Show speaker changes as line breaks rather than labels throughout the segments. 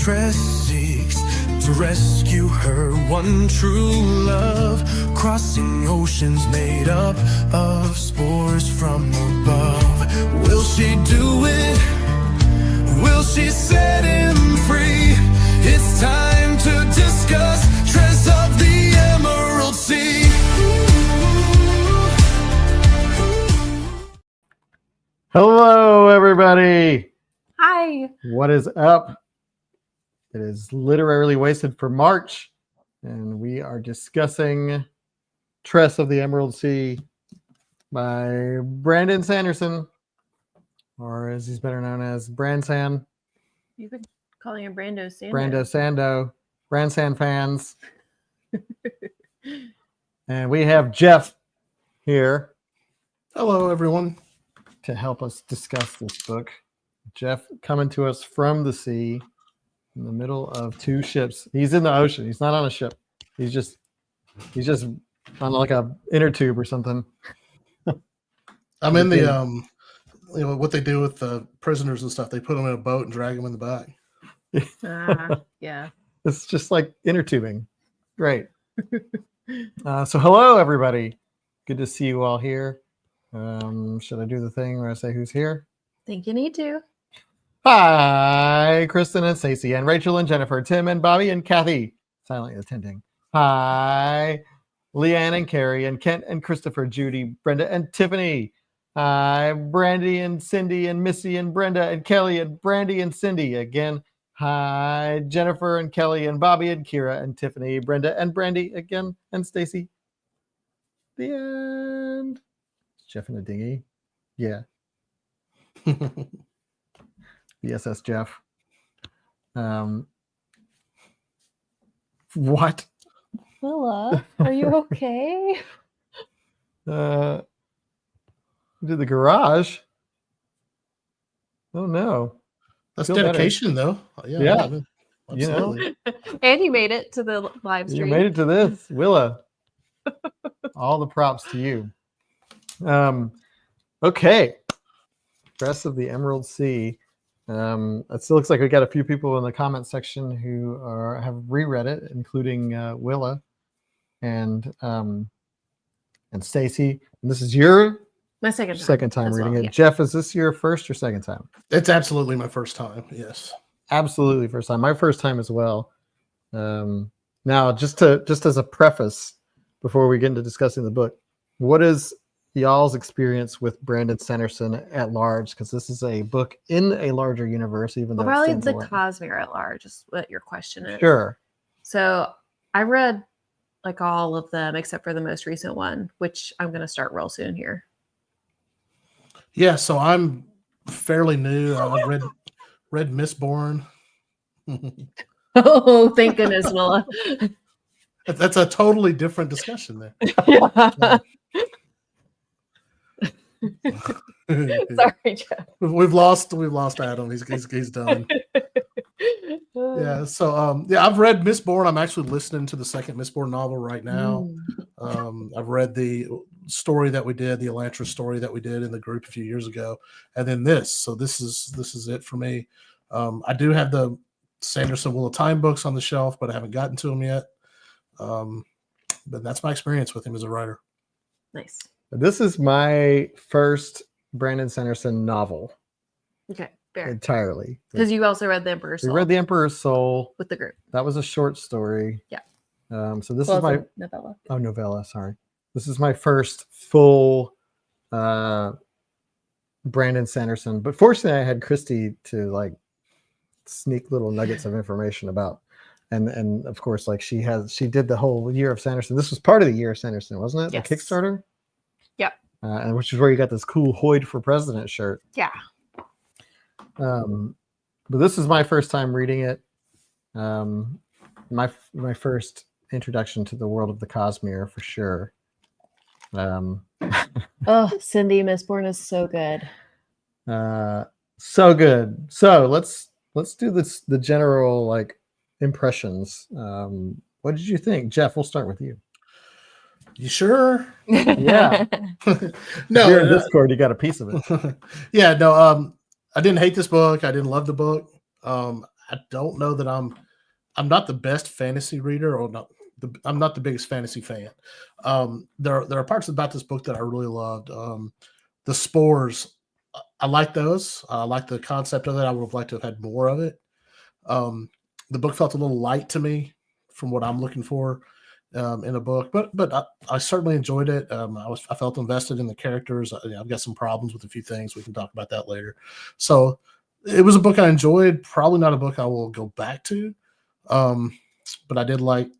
Tress seeks to rescue her one true love, crossing oceans made up of spores from above. Will she do it? Will she set him free? It's time to discuss Tress of the Emerald Sea.
Hello, everybody.
Hi.
What is up? It is Literarily Wasted for March, and we are discussing Tress of the Emerald Sea by Brandon Sanderson, or as he's better known as Bransan.
You could call him Brando Sando.
Brando Sando. Bransan fans. And we have Jeff here.
Hello, everyone.
To help us discuss this book. Jeff coming to us from the sea in the middle of two ships. He's in the ocean. He's not on a ship. He's just on like a inner tube or something.
I'm in the what they do with the prisoners and stuff. They put them in a boat and drag them in the back.
Yeah.
It's just like inner tubing. Great. So hello, everybody. Good to see you all here. Should I do the thing where I say who's here?
Think you need to.
Hi, Kristen and Stacey and Rachel and Jennifer, Tim and Bobby and Kathy, silently attending. Hi, Leanne and Carrie and Kent and Christopher, Judy, Brenda and Tiffany. Hi, Brandy and Cindy and Missy and Brenda and Kelly and Brandy and Cindy again. Hi, Jennifer and Kelly and Bobby and Kira and Tiffany, Brenda and Brandy again, and Stacey. The end. Jeff in a dinghy. Yeah. The SS Jeff. What?
Willa, are you okay?
To the garage. Oh no.
That's
Feel
dedication, though.
Yeah.
Absolutely.
And you made it to the live stream.
You made it to this, Willa. All the props to you. Okay. Tress of the Emerald Sea. It still looks like we got a few people in the comment section who have reread it, including Willa and Stacy. And this is your
My second
time
as
reading
well,
it.
yeah.
Jeff, is this your first or second time?
It's absolutely my first time. Yes.
Absolutely first time. My first time as well. Now, just as a preface before we get into discussing the book, what is y'all's experience with Brandon Sanderson at large? Because this is a book in a larger universe, even though
Probably
it's
the
standalone.
Cosmere at large is what your question is.
Sure.
So I read like all of them except for the most recent one, which I'm going to start real soon here.
Yeah. So I'm fairly new. I read Mistborn.
Oh, thank goodness, Willa.
That's a totally different discussion there.
Sorry, Jeff.
We've lost Adam. He's done. Yeah. So I've read Mistborn. I'm actually listening to the second Mistborn novel right now. I've read the story that we did, the Elantris story that we did in the group a few years ago, and then this. So this is it for me. I do have the Sanderson Wheel of Time books on the shelf, but I haven't gotten to them yet. But that's my experience with him as a writer.
Nice.
This is my first Brandon Sanderson novel
Okay, fair.
entirely.
Because you also read The Emperor's
We
Soul
read The Emperor's Soul.
with the group.
That was a short story.
Yeah.
So this
Well,
is my
it's a novella.
novella. Sorry, this is my first full Brandon Sanderson. But fortunately, I had Christy to like sneak little nuggets of information about, and of course, like she did the whole year of Sanderson. This was part of the year of Sanderson, wasn't it?
Yes.
The Kickstarter.
Yep.
And which is where you got this cool Hoyd for President shirt.
Yeah.
But this is my first time reading it. My first introduction to the world of the Cosmere for sure.
Oh, Cindy Mistborn is so good.
So good. So let's do the general like impressions. What did you think, Jeff? We'll start with you.
You sure?
Yeah.
No,
You're in Discord, you got a piece of it.
yeah, no, I didn't hate this book. I didn't love the book. I don't know that I'm not the best fantasy reader, or not. I'm not the biggest fantasy fan. There are parts about this book that I really loved. The spores, I like those. I like the concept of it. I would have liked to have had more of it. The book felt a little light to me from what I'm looking for in a book, but I certainly enjoyed it. I felt invested in the characters. I've got some problems with a few things. We can talk about that later. So it was a book I enjoyed. Probably not a book I will go back to, but I did like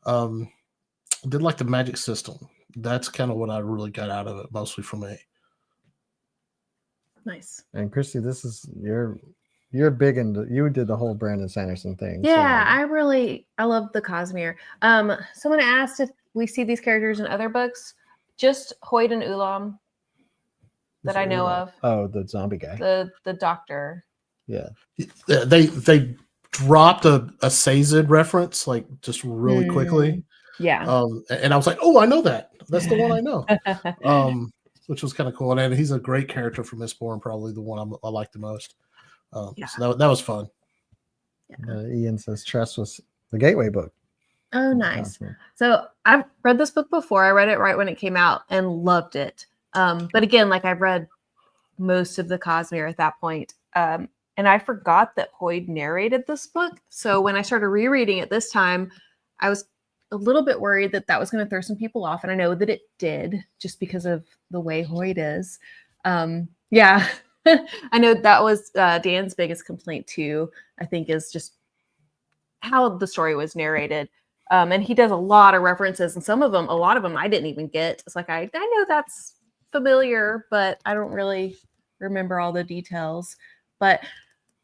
the magic system. That's kind of what I really got out of it, mostly for me.
Nice.
And Christy, this is you're big into, you did the whole Brandon Sanderson thing.
Yeah, I love the Cosmere. Someone asked if we see these characters in other books. Just Hoyt and Ulam that I know of.
Oh, the zombie guy.
The doctor.
Yeah.
They dropped a Sazed reference like just really quickly.
Yeah.
And I was like, oh, I know that. That's the one I know. Which was kind of cool. And he's a great character from Mistborn, probably the one I like the most. So that was fun.
Yeah.
Ian says Tress was the gateway book.
Oh, nice. So I've read this book before. I read it right when it came out and loved it. But again, like I've read most of the Cosmere at that point. And I forgot that Hoyd narrated this book. So when I started rereading it this time, I was a little bit worried that was going to throw some people off. And I know that it did, just because of the way Hoyd is. Yeah. I know that was Dan's biggest complaint too, I think, is just how the story was narrated. And he does a lot of references, and a lot of them I didn't even get. It's like, I know that's familiar, but I don't really remember all the details. But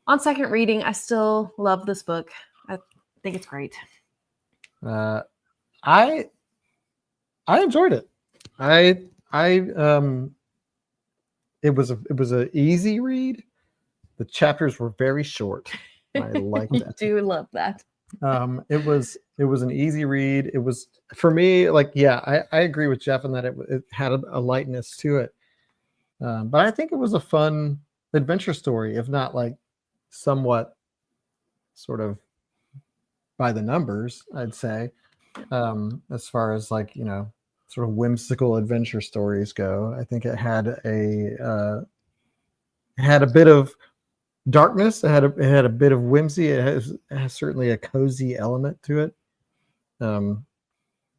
on second reading, I still love this book. I think it's great.
I enjoyed it. It was an easy read. The chapters were very short. I like that.
I do love that.
It was an easy read. It was, for me, like, yeah, I agree with Jeff in that it had a lightness to it. But I think it was a fun adventure story, if not like somewhat sort of by the numbers, I'd say, as far as like, sort of whimsical adventure stories go. I think it had a bit of darkness. It had a bit of whimsy. It has certainly a cozy element to it.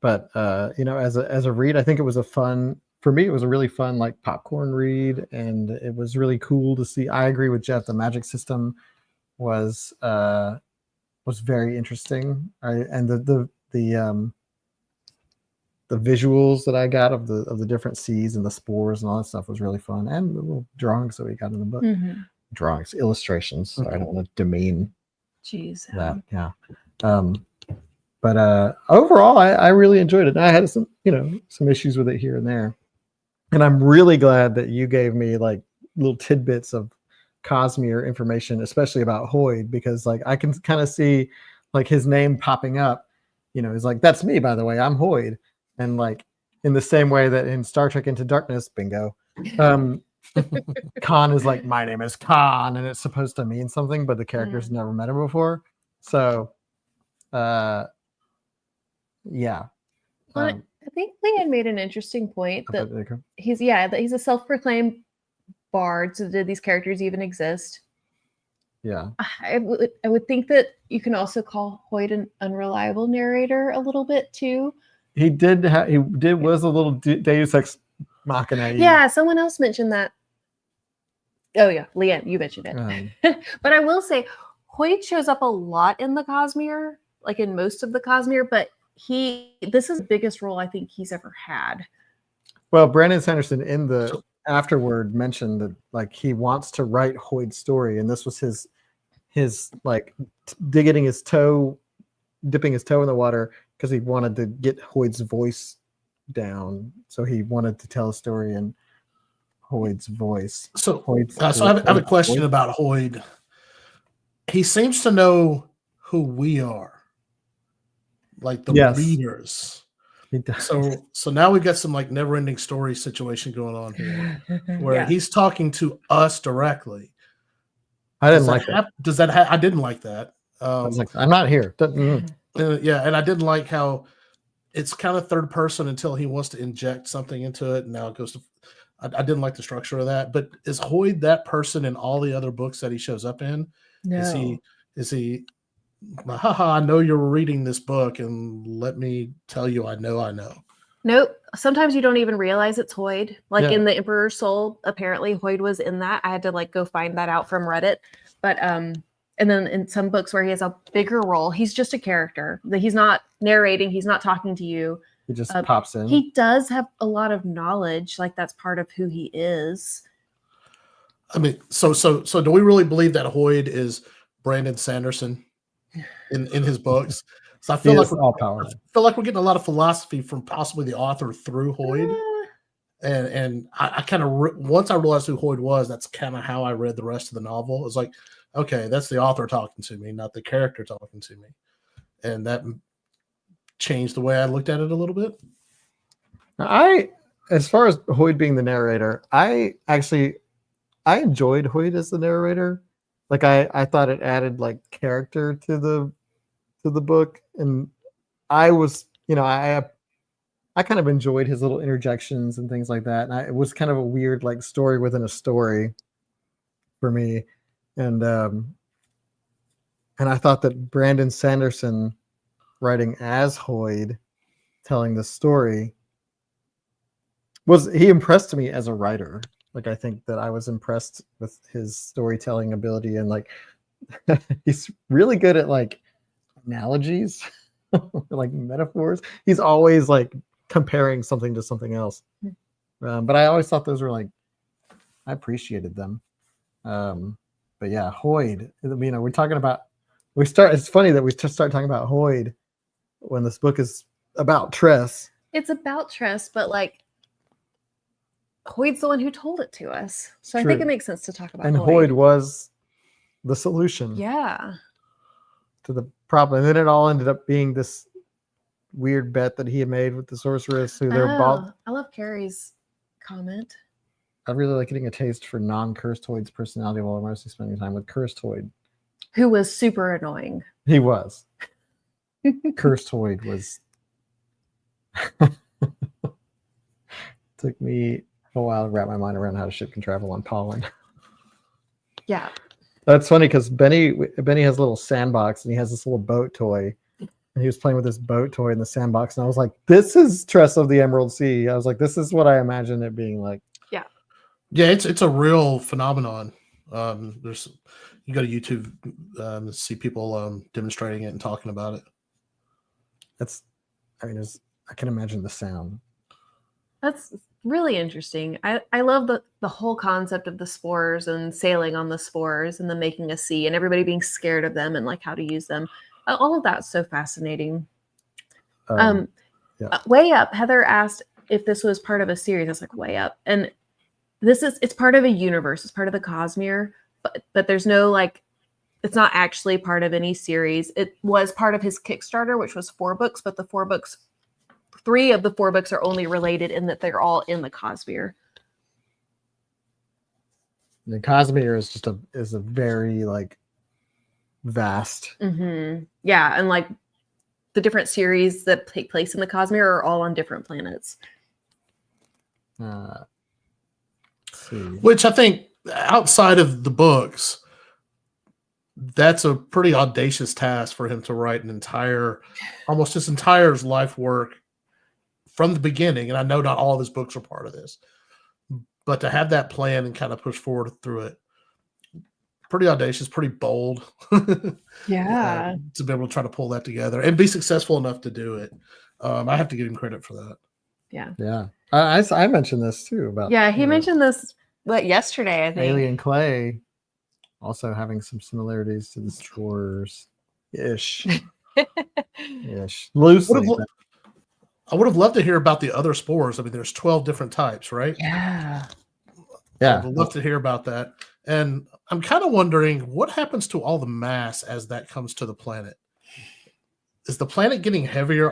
But as a read, I think it was for me, it was a really fun, like, popcorn read, and it was really cool to see. I agree with Jeff. The magic system was very interesting. And the visuals that I got of the different seeds and the spores and all that stuff was really fun, and the little drawings that we got in the book.
Mm-hmm.
Drawings, illustrations. So I don't want to demean that. Yeah. But overall, I really enjoyed it. I had some issues with it here and there, and I'm really glad that you gave me like little tidbits of Cosmere information, especially about Hoyd, because like I can kind of see like his name popping up. He's like, that's me, by the way, I'm Hoyd. And like in the same way that in Star Trek Into Darkness, bingo, Khan is like, my name is Khan, and it's supposed to mean something, but the character's never met him before. So, yeah.
Well, I think Leanne made an interesting point that he's a self-proclaimed bard. So did these characters even exist?
Yeah.
I would think that you can also call Hoyd an unreliable narrator a little bit too.
He was a little Deus Ex Machina.
Yeah, someone else mentioned that. Oh yeah, Leanne, you mentioned it. But I will say, Hoyd shows up a lot in the Cosmere, like in most of the Cosmere, but this is the biggest role I think he's ever had.
Well, Brandon Sanderson in the afterward mentioned that like he wants to write Hoyd's story, and this was his like dipping his toe in the water because he wanted to get Hoyd's voice down. So he wanted to tell a story in Hoyd's voice.
So I have a question about Hoyd. He seems to know who we are, like the readers. So now we've got some like never-ending story situation going on here, where he's talking to us directly.
I didn't like that.
Does that? I didn't like that.
I was like, I'm not here.
Yeah, and I didn't like how it's kind of third person until he wants to inject something into it, and now it goes to. I didn't like the structure of that. But is Hoyd that person in all the other books that he shows up in?
No.
Is he? Haha! I know you're reading this book, and let me tell you, I know.
Nope. Sometimes you don't even realize it's Hoyd. Like
Yeah.
in The Emperor's Soul, apparently Hoyd was in that. I had to like go find that out from Reddit. But and then in some books where he has a bigger role, he's just a character. He's not narrating, he's not talking to you.
He just pops in.
He does have a lot of knowledge, like that's part of who he is.
I mean, so do we really believe that Hoyd is Brandon Sanderson in his books? So I feel like we're getting a lot of philosophy from possibly the author through Hoyd, and I kind of once I realized who Hoyd was, that's kind of how I read the rest of the novel. It's like, okay, that's the author talking to me, not the character talking to me, and that changed the way I looked at it a little bit.
As far as Hoyd being the narrator, I enjoyed Hoyd as the narrator. Like I thought it added like character to the book, and I was, I kind of enjoyed his little interjections and things like that, and it was kind of a weird like story within a story for me, and I thought that Brandon Sanderson writing as Hoyd, telling the story, he impressed me as a writer. Like I think that I was impressed with his storytelling ability, and like he's really good at like analogies, like metaphors. He's always like comparing something to something else. But I always thought those were like, I appreciated them. But yeah, Hoyd, we're talking about, it's funny that we start talking about Hoyd when this book is about Tress.
It's about Tress, but like Hoyd's the one who told it to us. So
True.
I think it makes sense to talk about
And Hoyd was the solution.
Yeah.
To the problem. And then it all ended up being this weird bet that he had made with the sorceress who they're both.
I love Carrie's comment.
I really like getting a taste for non-cursed Hoyd's personality while I'm mostly spending time with cursed Hoyd.
Who was super annoying.
He was. Cursed Hoyd was. Took me a while to wrap my mind around how a ship can travel on pollen.
Yeah.
That's funny because Benny has a little sandbox and he has this little boat toy. And he was playing with this boat toy in the sandbox. And I was like, this is Tress of the Emerald Sea. I was like, this is what I imagine it being like.
Yeah.
Yeah, it's a real phenomenon. You go to YouTube to see people demonstrating it and talking about it.
I can imagine the sound.
That's really interesting. I love the whole concept of the spores and sailing on the spores and then making a sea and everybody being scared of them and like how to use them. All of that's so fascinating.
Yeah.
Way Up, Heather asked if this was part of a series. I was like, Way Up. And it's part of a universe. It's part of the Cosmere, but there's no like, it's not actually part of any series. It was part of his Kickstarter, which was 4 books, but 3 of the 4 books are only related in that they're all in the Cosmere.
The Cosmere is a very like vast.
Mm-hmm. Yeah, and like the different series that take place in the Cosmere are all on different planets.
Which I think outside of the books, that's a pretty audacious task for him to write almost his entire life work from the beginning. And I know not all of his books are part of this, but to have that plan and kind of push forward through it, pretty audacious, pretty bold.
Yeah.
To be able to try to pull that together and be successful enough to do it. I have to give him credit for that.
Yeah.
Yeah. I mentioned this too about.
Yeah, he mentioned this yesterday, I think.
Alien Clay also having some similarities to the spores. Ish. Loosely.
I would have loved to hear about the other spores. I mean, there's 12 different types, right?
Yeah.
Yeah.
I would love to hear about that. And I'm kind of wondering what happens to all the mass as that comes to the planet. Is the planet getting heavier?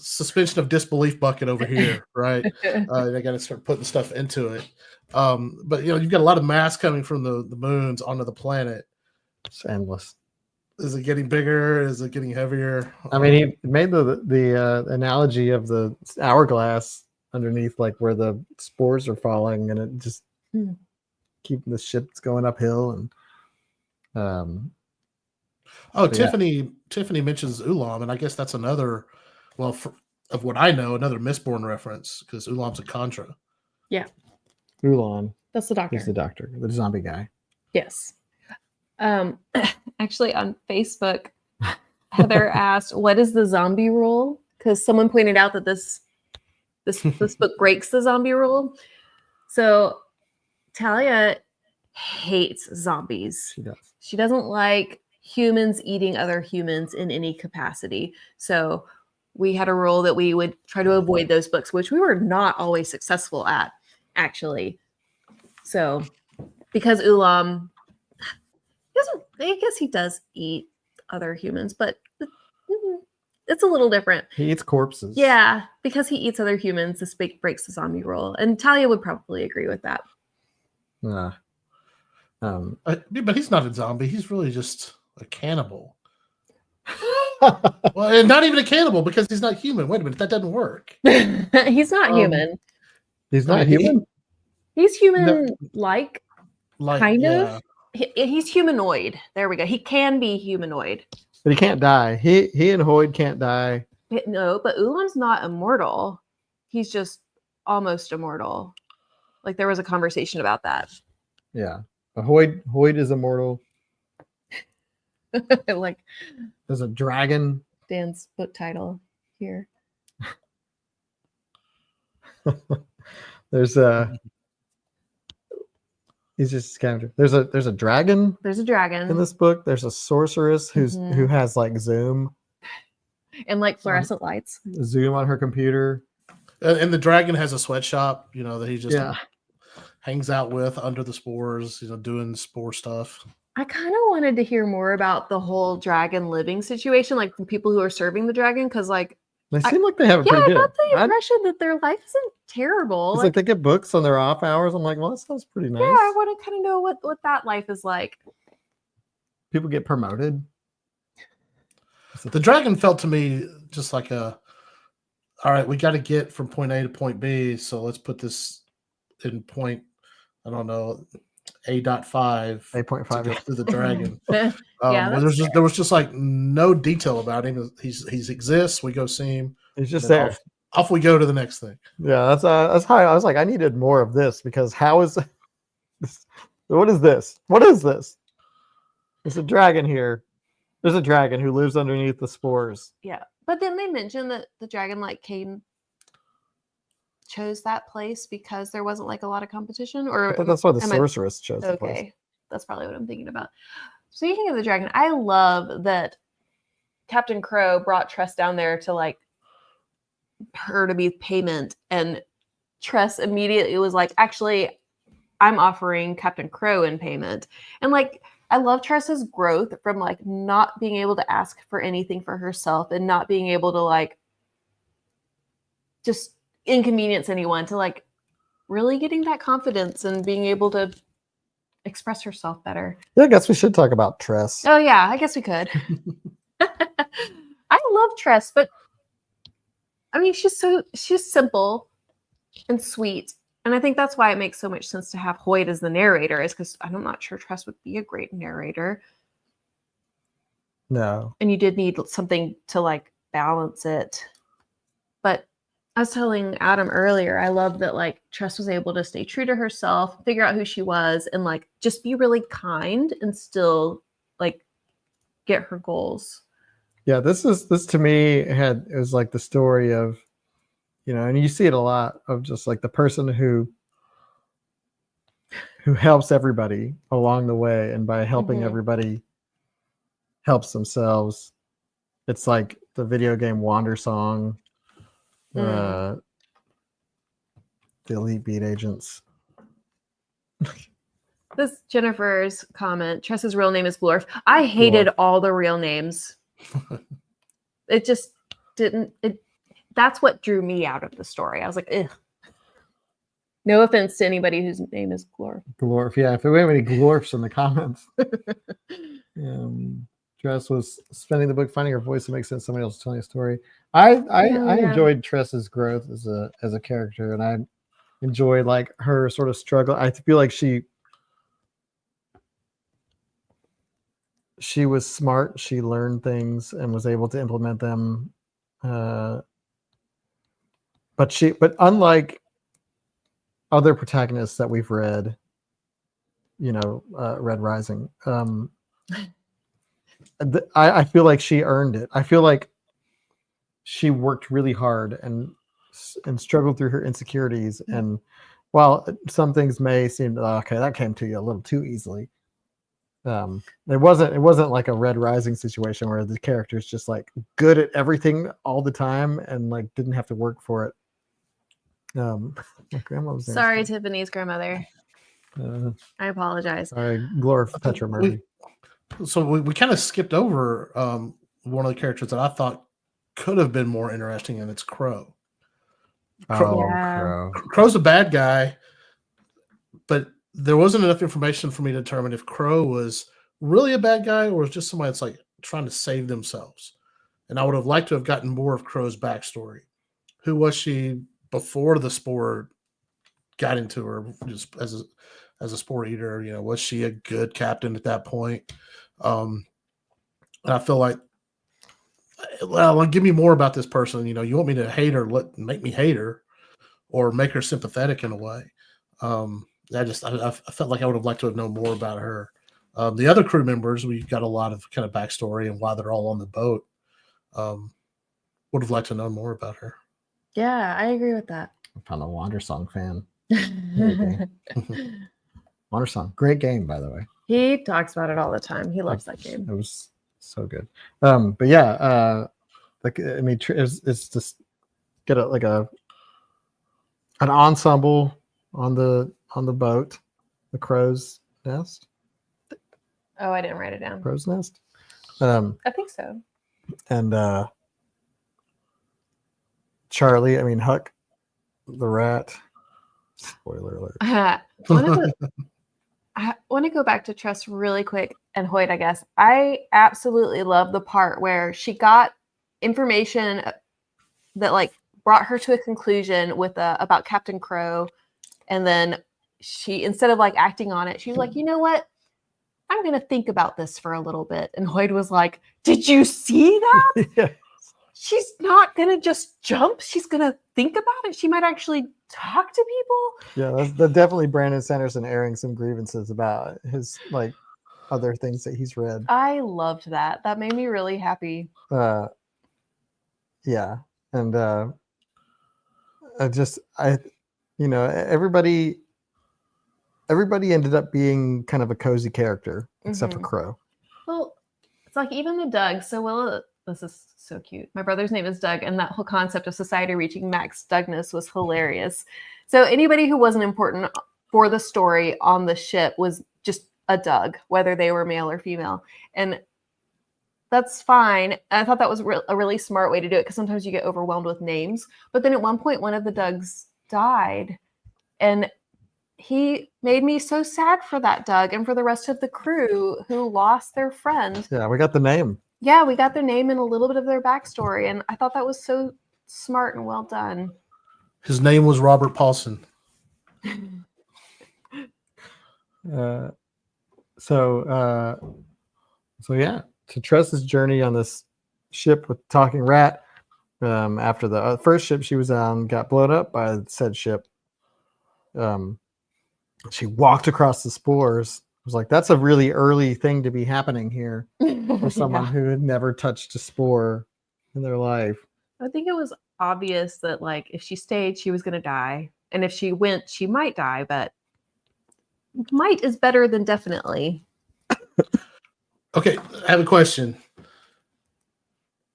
Suspension of disbelief bucket over here, right? They got to start putting stuff into it. But you've got a lot of mass coming from the moons onto the planet.
It's endless.
Is it getting bigger? Is it getting heavier?
I mean, he made the analogy of the hourglass underneath, like where the spores are falling, and it just keeping the ship's going uphill. And
oh,
but yeah.
Tiffany mentions Ulam, and I guess that's another. Well, of what I know, another Mistborn reference because Ulam's a Contra.
Yeah,
Ulan,
that's the doctor.
he's the doctor, the zombie guy.
Yes. Actually, on Facebook, Heather asked, "What is the zombie rule?" Because someone pointed out that this book breaks the zombie rule. So Talia hates zombies.
She does.
She doesn't like humans eating other humans in any capacity. So we had a rule that we would try to avoid those books, which we were not always successful at, actually. So because Ulam doesn't, I guess he does eat other humans, but it's a little different.
He eats corpses.
Yeah, because he eats other humans, this breaks the zombie rule. And Talia would probably agree with that.
But he's not a zombie. He's really just a cannibal. Well, and not even a cannibal because he's not human. Wait a minute, that doesn't work.
He's not human.
He's not human?
He's human-like, kind
yeah.
of. He's humanoid. There we go. He can be humanoid.
But he can't die. He and Hoyd can't die.
No, but Ulam's not immortal. He's just almost immortal. Like there was a conversation about that.
Yeah. But Hoyd is immortal.
Like
there's a dragon.
Dan's book title here.
There's he's just kind of there's a dragon.
There's a dragon
in this book. There's a sorceress who has like Zoom
and like fluorescent lights.
Zoom on her computer.
And the dragon has a sweatshop, that he just hangs out with under the spores, doing spore stuff.
I kind of wanted to hear more about the whole dragon living situation, like the people who are serving the dragon, because like
they seem like they have it pretty good.
I got the impression that their life isn't terrible.
It's like they get books on their off hours. I'm like, well, that sounds pretty nice.
Yeah, I want to kind of know what that life is like.
People get promoted.
The dragon felt to me just like all right, we got to get from point A to point B, so let's put this in point, I don't know, A.5
8.5
to go through the dragon.
Yeah,
there was just like no detail about him. He's exists. We go see him.
He's just there.
Off we go to the next thing.
Yeah, that's how I was like, I needed more of this because how is this? What is this? What is this? There's a dragon here. There's a dragon who lives underneath the spores.
Yeah, but then they mentioned that the dragon chose that place because there wasn't like a lot of competition, or
that's why the sorceress chose the place.
Okay, that's probably what I'm thinking about. Speaking of the dragon, I love that Captain Crow brought Tress down there to like her to be payment, and Tress immediately was like, actually, I'm offering Captain Crow in payment. And like, I love Tress's growth from like not being able to ask for anything for herself and not being able to like just inconvenience anyone to like really getting that confidence and being able to express herself better.
Yeah, I guess we should talk about Tress.
Oh yeah, I guess we could. I love Tress, but I mean, she's simple and sweet. And I think that's why it makes so much sense to have Hoyd as the narrator, is because I'm not sure Tress would be a great narrator.
No.
And you did need something to like balance it. But I was telling Adam earlier, I love that like Tress was able to stay true to herself, figure out who she was, and like just be really kind and still like get her goals.
Yeah, this to me it was like the story of, and you see it a lot of just like the person who helps everybody along the way, and by helping everybody helps themselves. It's like the video game Wander Song, the Elite Beat Agents.
This Jennifer's comment, Tress's real name is Glorf. I hated all the real names. It just didn't. That's what drew me out of the story. I was like, ugh. No offense to anybody whose name is Glorf.
Glorf, yeah. If we have any Glorfs in the comments, Tress was spending the book finding her voice to make sense. Somebody else telling a story. I enjoyed Tress's growth as a character, and I enjoyed like her sort of struggle. I feel like she was smart. She learned things and was able to implement them. But unlike other protagonists that we've read, Red Rising, I feel like she earned it. I feel like she worked really hard and struggled through her insecurities. And while some things may seem okay, that came to you a little too easily. It wasn't like a Red Rising situation where the character's just like good at everything all the time and like didn't have to work for it. My grandma was
Sorry, Tiffany's grandmother. I apologize.
Sorry, Gloria Petra Murphy.
So we kind of skipped over one of the characters that I thought could have been more interesting, and it's Crow. Crow's a bad guy, but there wasn't enough information for me to determine if Crow was really a bad guy or was just somebody that's like trying to save themselves. And I would have liked to have gotten more of Crow's backstory. Who was she before the spore got into her just as a spore eater? Was she a good captain at that point? And I feel like, well, give me more about this person. You want me to hate her, make me hate her, or make her sympathetic in a way. I felt like I would have liked to have known more about her. The other crew members, we got a lot of kind of backstory and why they're all on the boat. Would have liked to know more about her.
Yeah, I agree with that.
I found a Wandersong fan. Wandersong, great game, by the way.
He talks about it all the time. He loves that game.
It was so good. But yeah, it's just get an ensemble on the boat, the Crow's Nest.
Oh, I didn't write it down.
Crow's Nest.
I think so.
And Charlie, Huck, the rat. Spoiler alert.
I want to go back to Tress really quick, and Hoyt, I guess. I absolutely love the part where she got information that like brought her to a conclusion with about Captain Crow, and then she, instead of like acting on it, she was like, you know what? I'm going to think about this for a little bit. And Hoyt was like, did you see that?
Yeah.
She's not going to just jump. She's going to think about it. She might actually talk to people.
Yeah, that's definitely Brandon Sanderson airing some grievances about his like other things that he's read. I
loved that. That made me really happy.
Yeah. And everybody ended up being kind of a cozy character except for Crow.
Well, it's like even the Doug. So this is so cute. My brother's name is Doug, and that whole concept of society reaching max Dougness was hilarious. So anybody who wasn't important for the story on the ship was just a Doug, whether they were male or female. And that's fine. I thought that was a really smart way to do it, because sometimes you get overwhelmed with names. But then at one point, one of the Dougs died, and he made me so sad for that Doug and for the rest of the crew who lost their friend.
Yeah, we got the name.
Yeah, we got their name and a little bit of their backstory, and I thought that was so smart and well done.
His name was Robert Paulson.
So yeah, to Tress's journey on this ship with Talking Rat, after the first ship she was on got blown up by said ship, she walked across the spores. I was like, that's a really early thing to be happening here for someone who had never touched a spore in their life.
I think it was obvious that like if she stayed, she was going to die. And if she went, she might die, but might is better than definitely.
Okay, I have a question.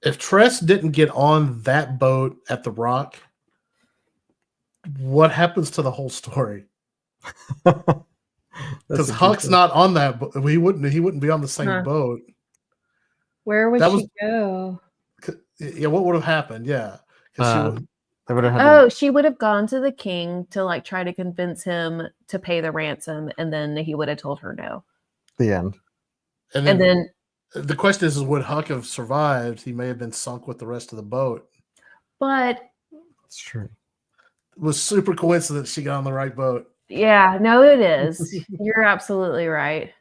If Tress didn't get on that boat at the Rock, what happens to the whole story? Because Huck's not on that boat. He wouldn't be on the same boat.
Where would she go?
Yeah, what would have happened? Yeah.
She would have gone to the king to like try to convince him to pay the ransom, and then he would have told her no.
The end.
And
And then
the question is would Huck have survived? He may have been sunk with the rest of the boat.
but
It's true.
It was super coincidence she got on the right boat.
yeah, no, it is. You're absolutely right.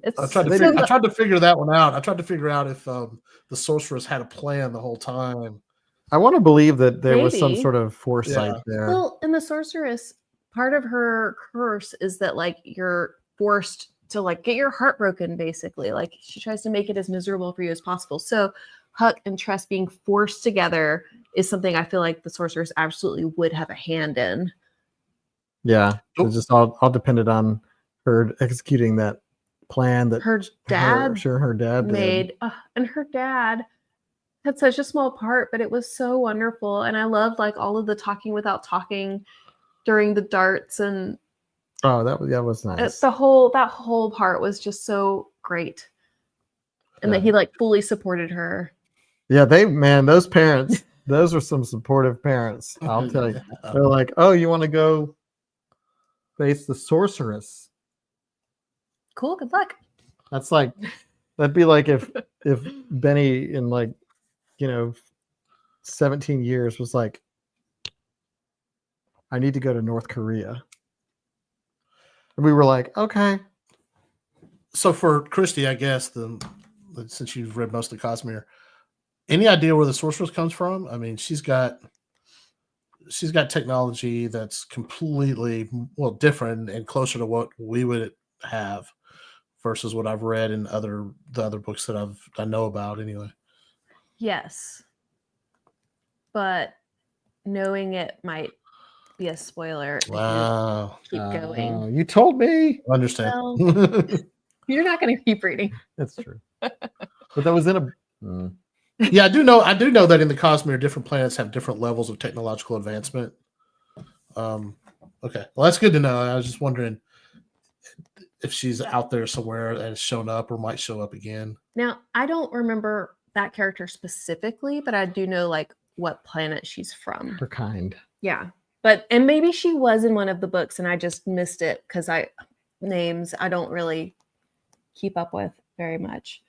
It's
I tried to figure that one out. I tried to figure out if the sorceress had a plan the whole time.
I want to believe that there was some
Maybe.
sort of foresight there.
Well, and the sorceress, part of her curse is that like you're forced to like get your heart broken, basically. Like she tries to make it as miserable for you as possible. So Huck and Tress being forced together is something I feel like the sorceress absolutely would have a hand in.
Yeah, it just all depended on her executing that plan that
Her dad
her dad
made, and her dad had such a small part, but it was so wonderful. And I loved like all of the talking without talking during the darts, and
that was nice.
that whole part was just so great. And that he like fully supported her.
Yeah, those parents, those are some supportive parents. I'll tell you. They're like, oh, you want to go face the sorceress?
Cool, good luck.
That's like, that'd be like if Benny in like, 17 years was like, I need to go to North Korea. And we were like, okay.
So for Christy, I guess since you've read most of Cosmere, any idea where the sorceress comes from? I mean, she's got technology that's completely different and closer to what we would have versus what I've read in the other books that I know about anyway.
Yes. But knowing it might be a spoiler.
Wow.
Keep going.
You told me.
I understand.
Well, you're not going to keep reading.
That's true. But that was in a...
Yeah, I do know that in the Cosmere, different planets have different levels of technological advancement. Okay. Well, that's good to know. I was just wondering if she's out there somewhere and has shown up or might show up again.
Now, I don't remember that character specifically, but I do know like what planet she's from.
Her kind.
Yeah. And maybe she was in one of the books and I just missed it because names I don't really keep up with very much.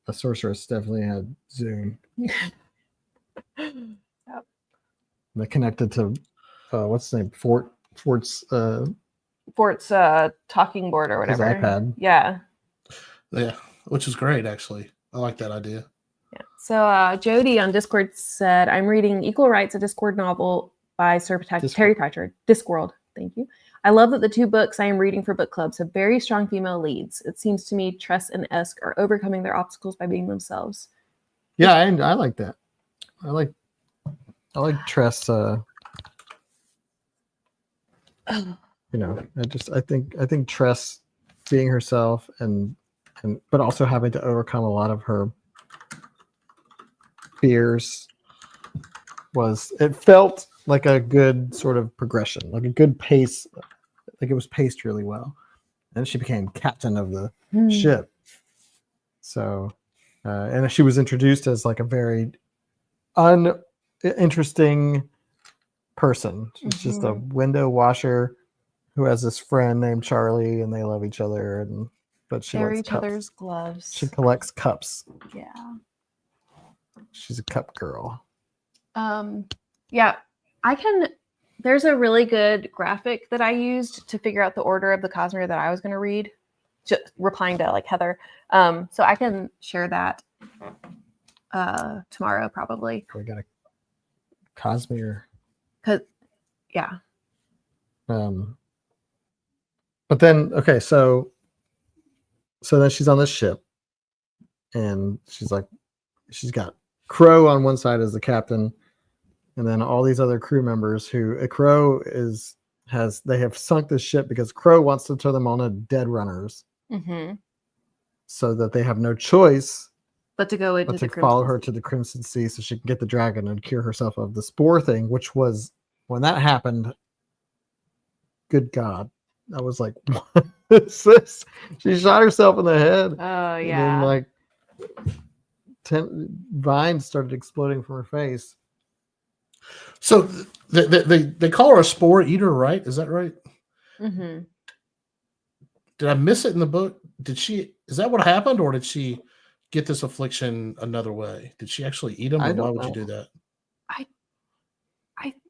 The sorceress definitely had Zoom.
Yep.
They connected to what's the name? Fort's
talking board or whatever.
His iPad.
Yeah.
Yeah, which is great actually. I like that idea.
Yeah. So Jody on Discord said, I'm reading Equal Rights, a Discord novel by Sir Terry Pratchett. Discworld. Thank you. I love that the two books I am reading for book clubs have very strong female leads. It seems to me Tress and Esk are overcoming their obstacles by being themselves.
Yeah, and I like that. I like Tress. I think Tress being herself and but also having to overcome a lot of her fears it felt like a good sort of progression, like a good pace. Like it was paced really well. And she became captain of the ship. So, and she was introduced as like a very uninteresting person. She's just a window washer who has this friend named Charlie, and they love each other. But she
Share
likes
each
cups.
other's gloves.
She collects cups.
Yeah.
She's a cup girl.
Yeah, there's a really good graphic that I used to figure out the order of the Cosmere that I was going to read, just replying to like Heather. So I can share that tomorrow probably.
We got a Cosmere.
Yeah.
But then, okay, so then she's on this ship and she's got Crow on one side as the captain, and then all these other crew members who Crow they have sunk the ship because Crow wants to throw them on a dead runners, so that they have no choice
but to go into
to follow her to the Crimson Sea so she can get the dragon and cure herself of the spore thing, which was when that happened. Good God, I was like, what is this? She shot herself in the head.
Oh yeah.
And then like 10 vines started exploding from her face.
So they call her a spore eater, right? Is that right?
Mm-hmm.
Did I miss it in the book? Did she Is that what happened, or did she get this affliction another way? Did she actually eat them,
I
or why
don't
would you
know.
do that?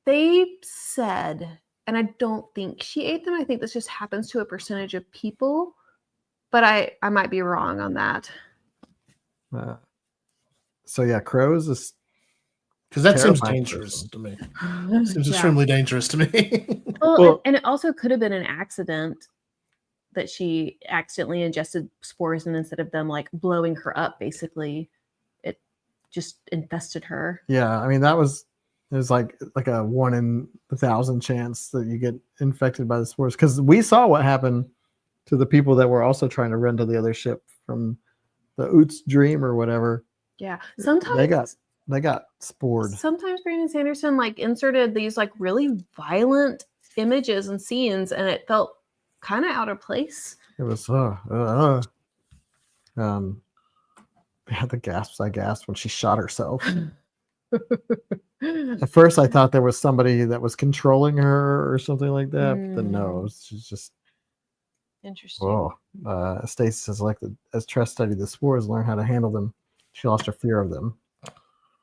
They said, and I don't think she ate them. I think this just happens to a percentage of people, but I might be wrong on that.
So yeah, crows is
Because that seems
terrifying
dangerous
person.
to me. Seems
Yeah.
extremely dangerous to me.
Well, and it also could have been an accident that she accidentally ingested spores, and instead of them like blowing her up, basically, it just infested her.
Yeah, I mean it was like a 1 in 1,000 chance that you get infected by the spores, because we saw what happened to the people that were also trying to run to the other ship from the Oots Dream or whatever.
Yeah, sometimes
they got spored.
Sometimes Brandon Sanderson like inserted these like really violent images and scenes, and it felt kind of out of place.
It was yeah, the gasps I gasped when she shot herself. At first I thought there was somebody that was controlling her or something like that, but then no, she's just
interesting.
Whoa. Stacy says, like as Tress studied the spores, learn how to handle them, she lost her fear of them.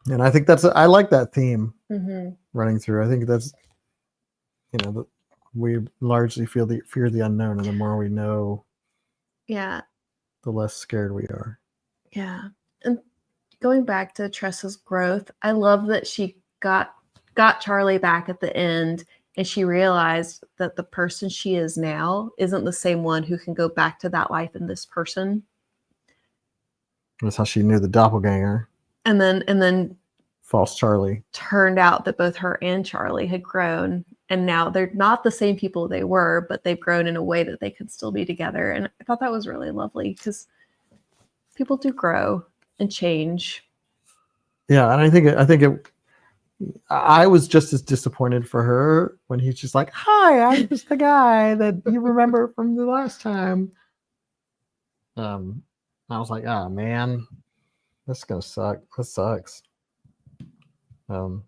And I think I like that theme running through. I think that's, we largely fear the unknown, and the more we know,
yeah,
the less scared we are.
Yeah. And going back to Tress's growth, I love that she got Charlie back at the end, and she realized that the person she is now isn't the same one who can go back to that life in this person.
That's how she knew the doppelganger.
And then
false Charlie.
Turned out that both her and Charlie had grown, and now they're not the same people they were, but they've grown in a way that they could still be together. And I thought that was really lovely, because people do grow and change.
Yeah, and I was just as disappointed for her when he's just like, "Hi, I'm just the guy that you remember from the last time." I was like, "Oh man, this is gonna suck. This sucks." And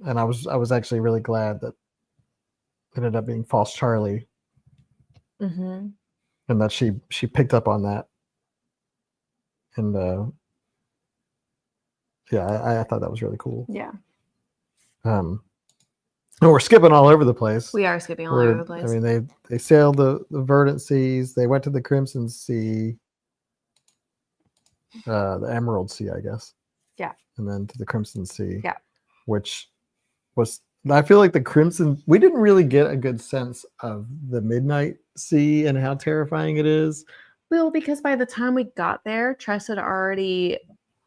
I was actually really glad that it ended up being false Charlie, and that she picked up on that. And yeah, I thought that was really cool.
Yeah.
And we're skipping all over the place.
We are skipping all over the place.
I mean, they sailed the verdant seas. They went to the Crimson Sea, the Emerald Sea, I guess.
Yeah.
And then to the Crimson Sea.
Yeah.
Which was, I feel like the Crimson, we didn't really get a good sense of the Midnight Sea and how terrifying it is.
Well, because by the time we got there, Tress had already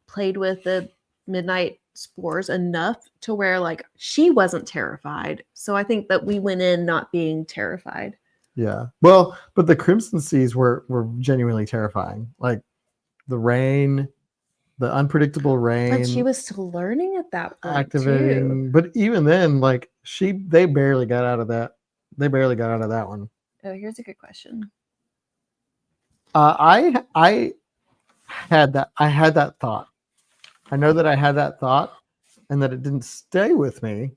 played with the midnight spores enough to where like she wasn't terrified. So I think that we went in not being terrified.
Yeah. Well, but the Crimson Seas were genuinely terrifying. Like the rain, the unpredictable rain.
But she was still learning at that point.
Activating. Too. But even then, like they barely got out of that. They barely got out of that one.
Oh, here's a good question.
I had that thought. I know that I had that thought, and that it didn't stay with me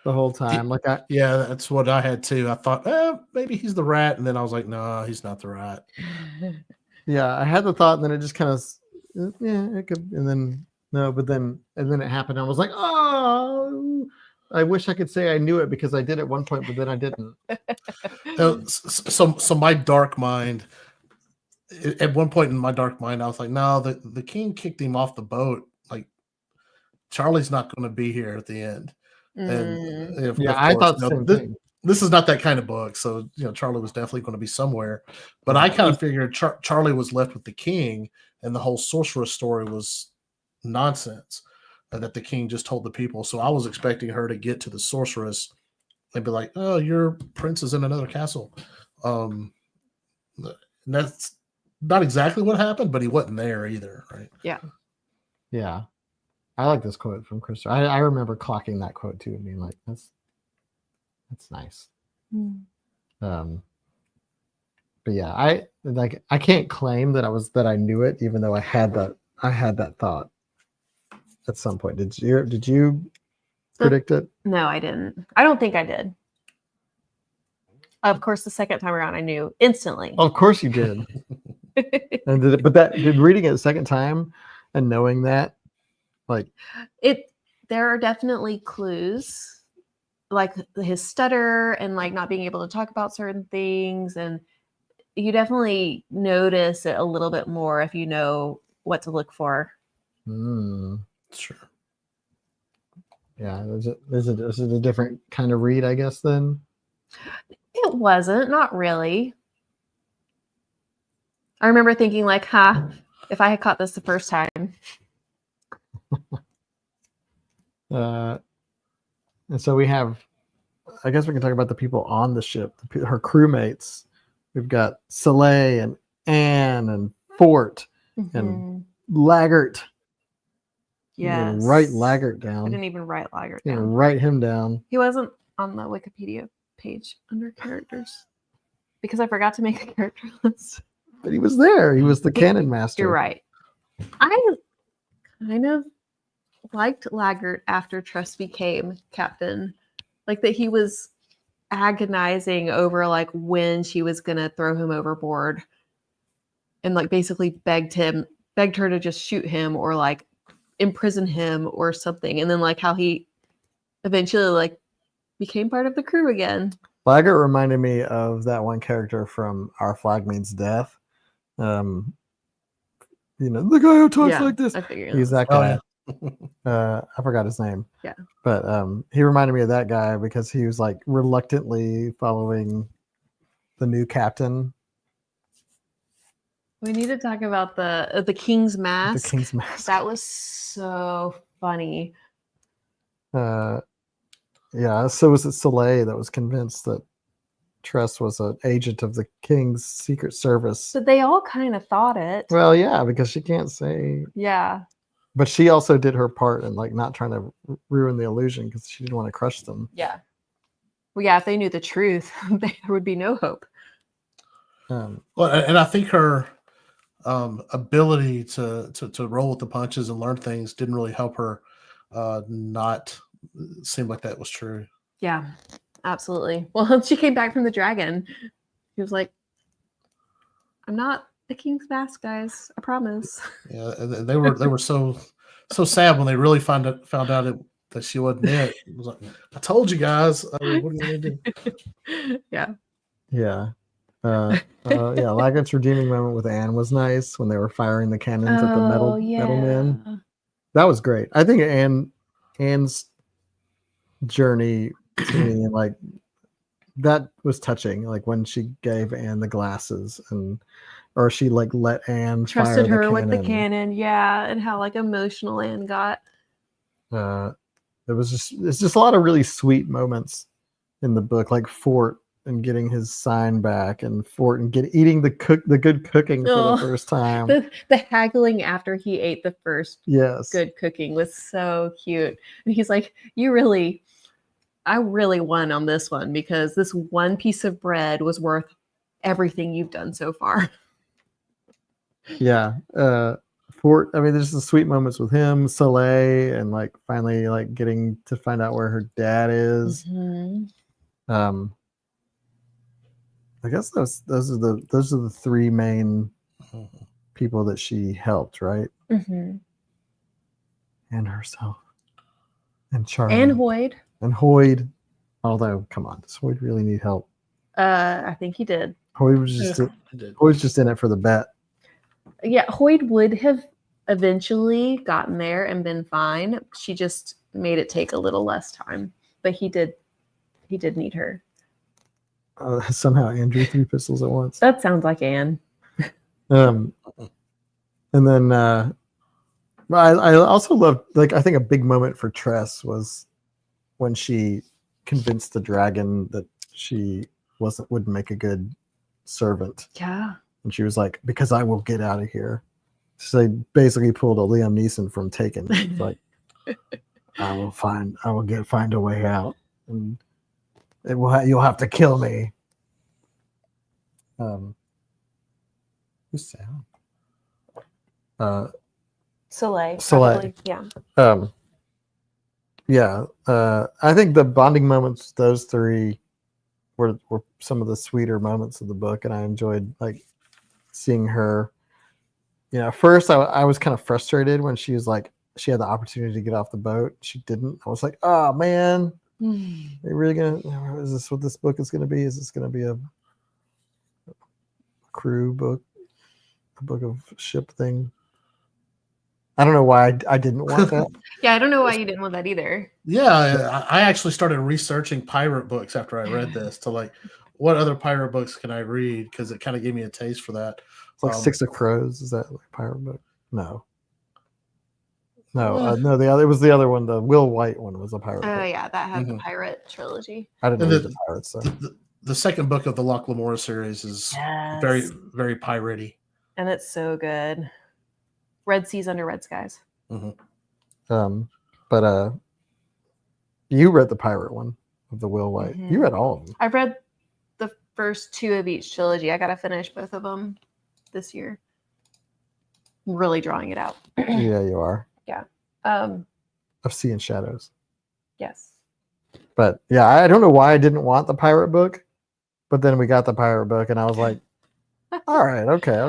the whole time.
Yeah, that's what I had too. I thought, maybe he's the rat, and then I was like, no, he's not the rat.
Yeah, I had the thought, and then it just kind of, it could, and then no, but then it happened. I was like, oh, I wish I could say I knew it because I did at one point, but then I didn't.
So my dark mind. At one point in my dark mind, I was like, no, the king kicked him off the boat. Like, Charlie's not going to be here at the end. And
I thought the same thing.
This is not that kind of book. So, Charlie was definitely going to be somewhere. But I kind of figured Charlie was left with the king, and the whole sorceress story was nonsense that the king just told the people. So I was expecting her to get to the sorceress and be like, oh, your prince is in another castle. That's not exactly what happened, but he wasn't there either, right?
Yeah.
Yeah. I like this quote from Krista. I remember clocking that quote too and being like, that's nice. But yeah, I can't claim that I knew it, even though I had that thought at some point. Did you predict it?
No, I didn't. I don't think I did. Of course, the second time around, I knew instantly.
Of course you did. And did reading it a second time and knowing that, like,
there are definitely clues, like his stutter and like not being able to talk about certain things, and you definitely notice it a little bit more if you know what to look for.
Sure.
Yeah, is it a different kind of read, I guess, then?
It wasn't, not really. I remember thinking like, if I had caught this the first time.
And so we have, I guess we can talk about the people on the ship, her crewmates. We've got Soleil and Anne and Fort and Laggart.
Yes.
Write Laggart
I
down.
didn't even write Laggart down.
Write him down.
He wasn't on the Wikipedia page under characters because I forgot to make a character list.
But he was there. He was the cannon master.
You're right. I kind of liked Laggart after Tress became captain. Like that he was agonizing over like when she was gonna throw him overboard, and like basically begged her to just shoot him or like imprison him or something, and then like how he eventually like became part of the crew again.
Laggart reminded me of that one character from Our Flag Means Death. The guy who talks like this. He's that guy. I forgot his name.
Yeah.
But he reminded me of that guy because he was like reluctantly following the new captain.
We need to talk about the King's Mask.
The King's Mask.
That was so funny.
Yeah. So was it Soleil that was convinced that Tress was an agent of the King's Secret Service?
But they all kind of thought it.
Well, yeah, because she can't say.
Yeah.
But she also did her part in like not trying to ruin the illusion because she didn't want to crush them.
Yeah. Well, yeah, if they knew the truth, there would be no hope.
Well, and I think her ability to roll with the punches and learn things didn't really help her not seem like that was true.
Yeah, absolutely. Well, she came back from the dragon. He was like, "I'm not the King's Mask, guys. I promise."
Yeah, they were so sad when they really found out that she wasn't it. It was like, I told you guys. What are you gonna do?
Yeah.
Yeah. Laggart's redeeming moment with Anne was nice when they were firing the cannons at the metal men. That was great. I think Anne's journey to me, like that was touching. Like when she gave Anne the glasses or she like let Anne
trusted
fire
her
the
with the cannon, yeah, and how like emotional Anne got.
It's just a lot of really sweet moments in the book, like Fort and getting his sign back, and Fort and eating the good cooking for the first time.
The haggling after he ate the first good cooking was so cute. And he's like, I really won on this one because this one piece of bread was worth everything you've done so far.
Yeah. Fort, I mean, there's the sweet moments with him, Soleil, and like finally like getting to find out where her dad is.
Mm-hmm.
I guess those are the three main people that she helped, right?
Mm-hmm.
And herself, and Charlie,
and Hoyd.
Although, come on, does Hoyd really need help?
I think he did.
Hoyd was just in it for the bet.
Yeah, Hoyd would have eventually gotten there and been fine. She just made it take a little less time, but he did need her.
Somehow Anne drew 3 pistols at once.
That sounds like Anne.
And then I also loved, like, I think a big moment for Tress was when she convinced the dragon that she wouldn't make a good servant.
Yeah.
And she was like, because I will get out of here. So they basically pulled a Liam Neeson from Taken. It's like, I will find a way out, and you'll have to kill me. Who's Sam?
Soleil.
Soleil.
Probably,
yeah. I think the bonding moments, those three, were some of the sweeter moments of the book, and I enjoyed seeing her. At first I was kind of frustrated when she was like, she had the opportunity to get off the boat. She didn't. I was like, oh man, are you really gonna? Is this what this book is gonna be? Is this gonna be a crew book, a book of ship thing? I don't know why I didn't want that.
Yeah, I don't know why you didn't want that either.
Yeah, I actually started researching pirate books after I read this to like, what other pirate books can I read? Because it kind of gave me a taste for that.
It's like Six of Crows. Is that like a pirate book? No, no. It was the other one. The Will White one was a pirate
Oh
book.
yeah, that had the pirate trilogy.
I didn't read the pirates. So.
The second book of the Loch Lamora series is very, very piratey.
And it's so good. Red Seas Under Red Skies.
But you read the pirate one of the Will White. You read all of them.
I've read the first 2 of each trilogy. I got to finish both of them this year. I'm really drawing it out.
Yeah, you are.
Yeah.
Of Sea and Shadows.
Yes.
But yeah, I don't know why I didn't want the pirate book, but then we got the pirate book, and I was like, all right, okay.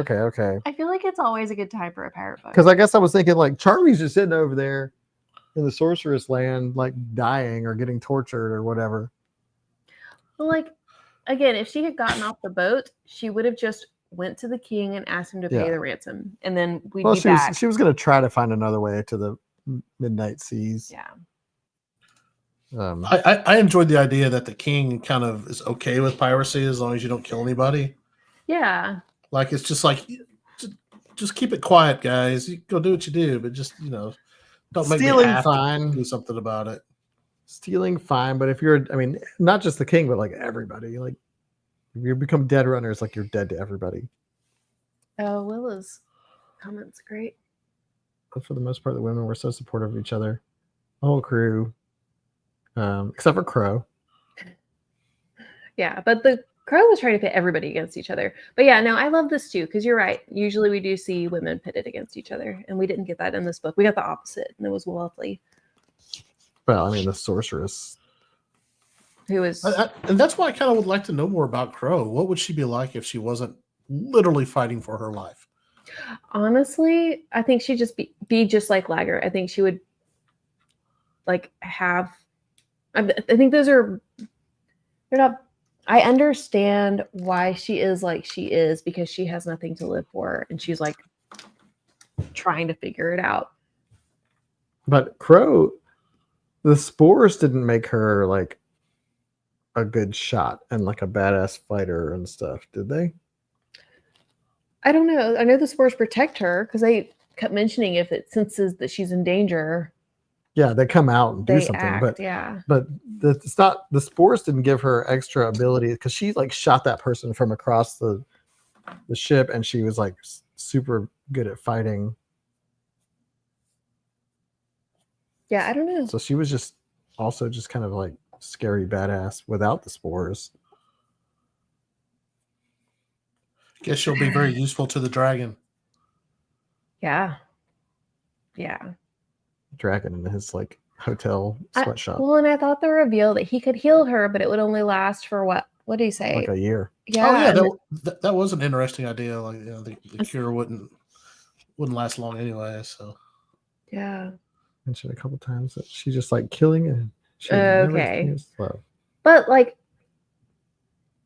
I feel like it's always a good time for a pirate book.
Because I guess I was thinking like Charlie's just sitting over there in the sorceress land, like dying or getting tortured or whatever.
Well, like again, if she had gotten off the boat, she would have just went to the king and asked him to pay the ransom, and then we'd be back.
She was going to try to find another way to the midnight seas.
Yeah.
I enjoyed the idea that the king kind of is okay with piracy as long as you don't kill anybody.
Yeah.
Like it's just like, just keep it quiet, guys. You go do what you do, but just don't make me have to do something about it.
Stealing fine, but if you're, not just the king, but like everybody, like if you become dead runners, like you're dead to everybody.
Oh, Willa's comments great.
But for the most part, the women were so supportive of each other. The whole crew, except for Crow.
Yeah, but the Crow was trying to pit everybody against each other. But yeah, no, I love this too, because you're right. Usually we do see women pitted against each other, and we didn't get that in this book. We got the opposite, and it was lovely.
Well, the sorceress.
Who was...
and that's why I kind of would like to know more about Crow. What would she be like if she wasn't literally fighting for her life?
Honestly, I think she'd just be just like Lager. I think she would like have... I think those are... They're not... I understand why she is like she is, because she has nothing to live for, and she's like trying to figure it out.
But Crow, the spores didn't make her like a good shot and like a badass fighter and stuff, did they?
I don't know. I know the spores protect her because they kept mentioning if it senses that she's in danger.
Yeah, they come out and do something.
Act,
but it's not, the spores didn't give her extra ability, because she like shot that person from across the ship, and she was like super good at fighting.
Yeah, I don't know.
So she was just kind of like scary badass without the spores.
Guess she'll be very useful to the dragon.
Yeah.
Dragon in his like hotel sweatshop.
Well, and I thought the reveal that he could heal her, but it would only last for what did he say?
Like a year.
Yeah.
Oh yeah, that was an interesting idea. Like the cure wouldn't last long anyway. So
yeah.
Mentioned a couple times that she's just like killing and
okay. But like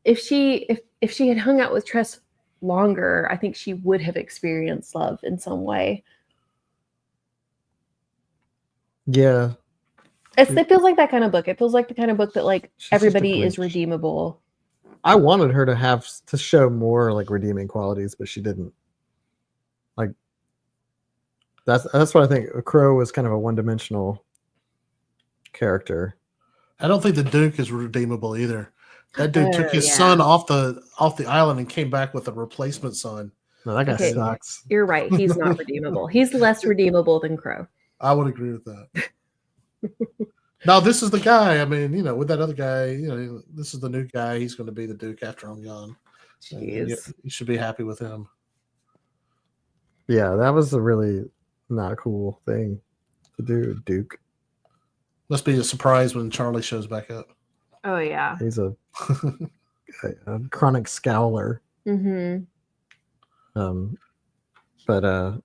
if she had hung out with Tress longer, I think she would have experienced love in some way.
Yeah.
It feels like that kind of book. It feels like the kind of book that like everybody is redeemable.
I wanted her to show more like redeeming qualities, but she didn't. Like that's what I think. Crow was kind of a one-dimensional character.
I don't think the Duke is redeemable either. That dude took his son off the island and came back with a replacement son.
No, that guy sucks.
You're right. He's not redeemable. He's less redeemable than Crow.
I would agree with that. Now, this is the guy. With that other guy, this is the new guy. He's going to be the Duke after I'm gone.
Jeez.
You should be happy with him.
Yeah, that was a really not a cool thing to do, Duke.
Must be a surprise when Charlie shows back up.
Oh, yeah.
He's a chronic scowler.
Mm-hmm.
But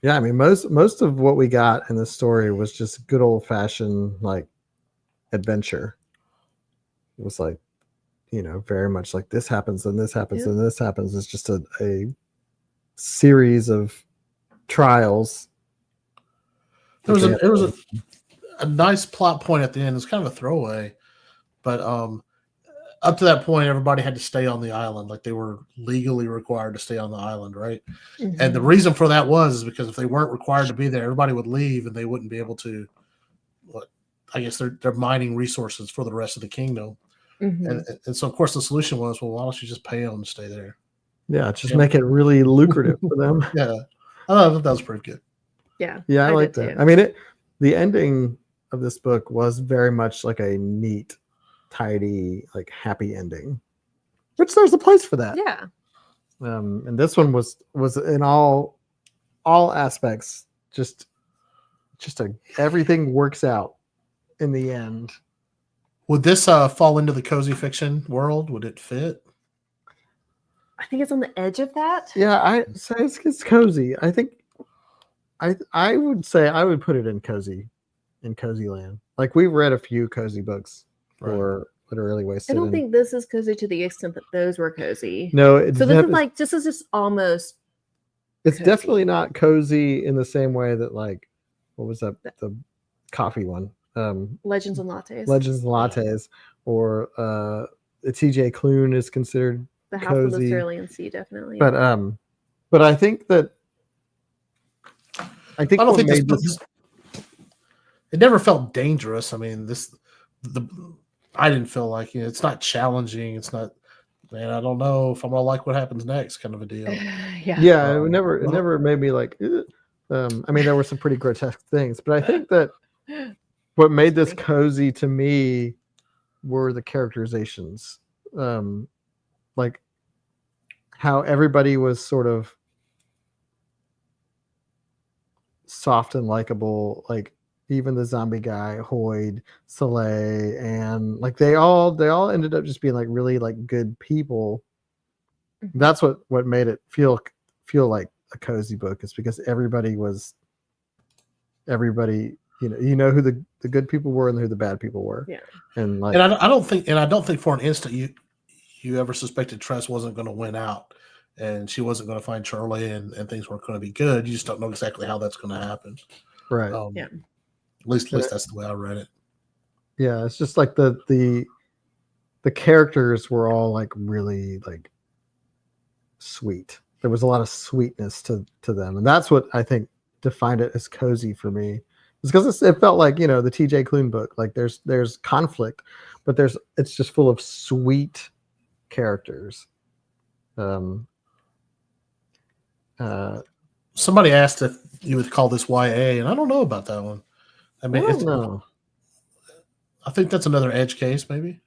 yeah, I mean, most of what we got in the story was just good old fashioned like adventure. It was like, very much like this happens and this happens and this happens. It's just a series of trials.
There was a nice plot point at the end. It's kind of a throwaway, but up to that point, everybody had to stay on the island. Like they were legally required to stay on the island, right?
Mm-hmm.
And the reason for that was because if they weren't required to be there, everybody would leave and they wouldn't be able to. I guess they're mining resources for the rest of the kingdom.
Mm-hmm.
And so, of course, the solution was, well, why don't you just pay them to stay there?
Yeah, just make it really lucrative for them.
Yeah, I thought that was pretty good.
Yeah,
I like that. Too. I mean, the ending of this book was very much like a neat, tidy, like happy ending, which there's a place for that.
Yeah.
And this one was in all aspects just everything works out in the end.
Would this fall into the cozy fiction world? Would it fit?
I think it's on the edge of that.
Yeah, I say it's cozy. I think I would say I would put it in cozy land. Like we've read a few cozy books for literally wasted.
I don't think this is cozy to the extent that those were cozy.
No,
so this is just almost.
It's cozy. Definitely not cozy in the same way that like, what was that the coffee one?
Legends and Lattes.
Legends and Lattes, or T.J. Klune is considered
the House
cozy.
of the Cerulean Sea, definitely.
But I think that
I don't think this it never felt dangerous. I mean, I didn't feel like it's not challenging. It's not, man, I don't know if I'm gonna like what happens next, kind of a deal.
Yeah. It never made me like. I mean, there were some pretty grotesque things, but I think that what made this cozy to me were the characterizations, like how everybody was sort of soft and likable, like even the zombie guy, Hoyd, Soleil, and like they all ended up just being like really like good people. Mm-hmm. That's what made it feel like a cozy book, is because everybody, you know who the good people were and who the bad people were.
Yeah.
And
I don't think for an instant you ever suspected Tress wasn't going to win out and she wasn't going to find Charlie and things weren't going to be good. You just don't know exactly how that's going to happen.
Right.
Yeah.
At least that's the way I read it.
Yeah. It's just like the characters were all like really like sweet. There was a lot of sweetness to them. And that's what I think defined it as cozy for me. It's because it felt like, the T.J. Klune book, like there's conflict, but it's just full of sweet characters.
Somebody asked if you would call this YA, and I don't know about that one. I mean, I think that's another edge case, maybe.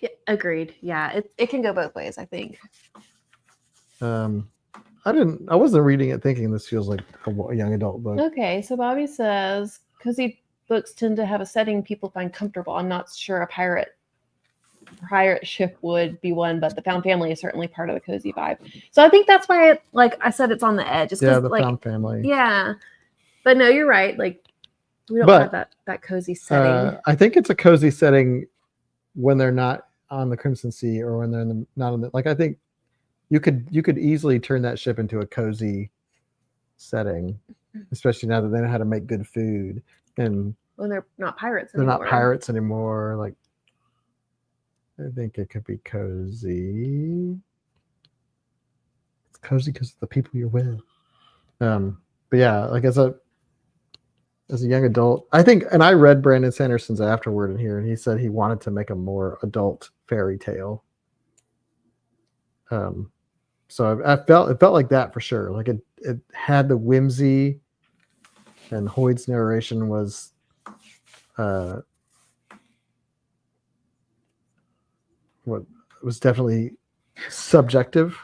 Yeah, agreed. Yeah, it can go both ways, I think.
I wasn't reading it thinking this feels like a young adult book.
Okay, so Bobby says cozy books tend to have a setting people find comfortable. I'm not sure a pirate ship would be one, but the Found Family is certainly part of the cozy vibe. So I think that's why I said it's on the edge. It's
the Found Family.
Yeah, but no, you're right. Like we don't have that cozy setting.
I think it's a cozy setting when they're not on the Crimson Sea or when they're not on the. Like I think you could easily turn that ship into a cozy setting, especially now that they know how to make good food and
when they're not pirates
anymore.
They're
not pirates anymore. Like I think it could be cozy. It's cozy because of the people you're with. But yeah, like as a young adult, I think, and I read Brandon Sanderson's afterword in here, and he said he wanted to make a more adult fairy tale. So it felt like that for sure. Like it had the whimsy, and Hoyd's narration was what was definitely subjective.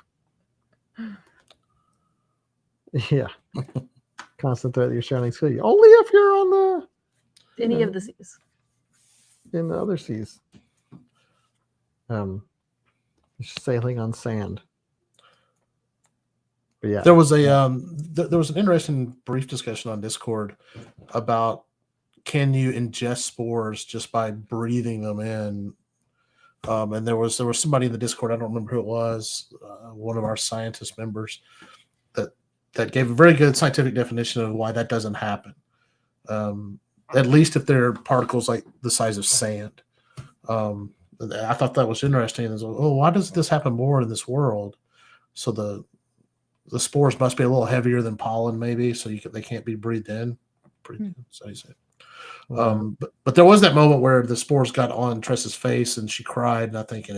Yeah. Constant threat that you're surrounding sea. Only if you're on
any of the seas.
In the other seas. Sailing on sand. But yeah,
There was a there was an interesting brief discussion on Discord about can you ingest spores just by breathing them in. And there was somebody in the Discord, I don't remember who it was, one of our scientist members that gave a very good scientific definition of why that doesn't happen. At least if they're particles like the size of sand. I thought that was interesting. Like, oh, why does this happen more in this world? So the spores must be a little heavier than pollen, maybe, so they can't be breathed in. So you say. But there was that moment where the spores got on Tress's face and she cried, and I think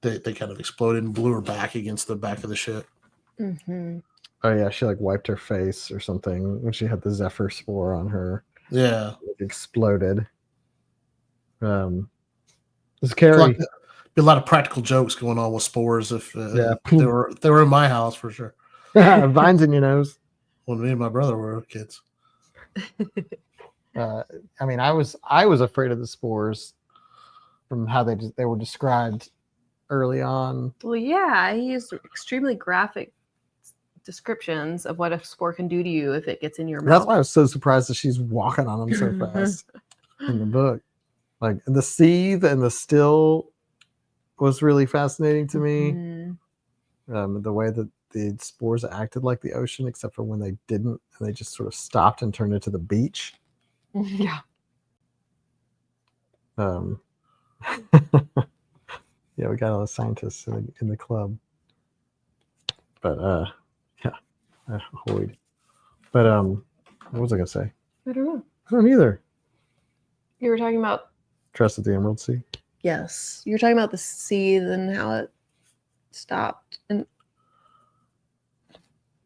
they kind of exploded and blew her back against the back of the ship.
Mm-hmm.
Oh yeah, she like wiped her face or something when she had the Zephyr spore on her.
Yeah,
it exploded. It's scary.
Be a lot of practical jokes going on with spores if they were in my house for sure.
Vines in your nose.
When me and my brother were kids.
I mean, I was afraid of the spores from how they were described early on.
Well, yeah, he used extremely graphic descriptions of what a spore can do to you if it gets in your mouth.
That's why I was so surprised that she's walking on them so fast in the book. Like the seethe and the still was really fascinating to me. Mm-hmm. The way that the spores acted like the ocean, except for when they didn't, and they just sort of stopped and turned into the beach.
Yeah.
Yeah, we got all the scientists in the club. But Hoyd. But what was I gonna say?
I don't know.
I don't either.
You were talking about
Tress of the Emerald Sea.
Yes, you were talking about the seethe and how it stopped, and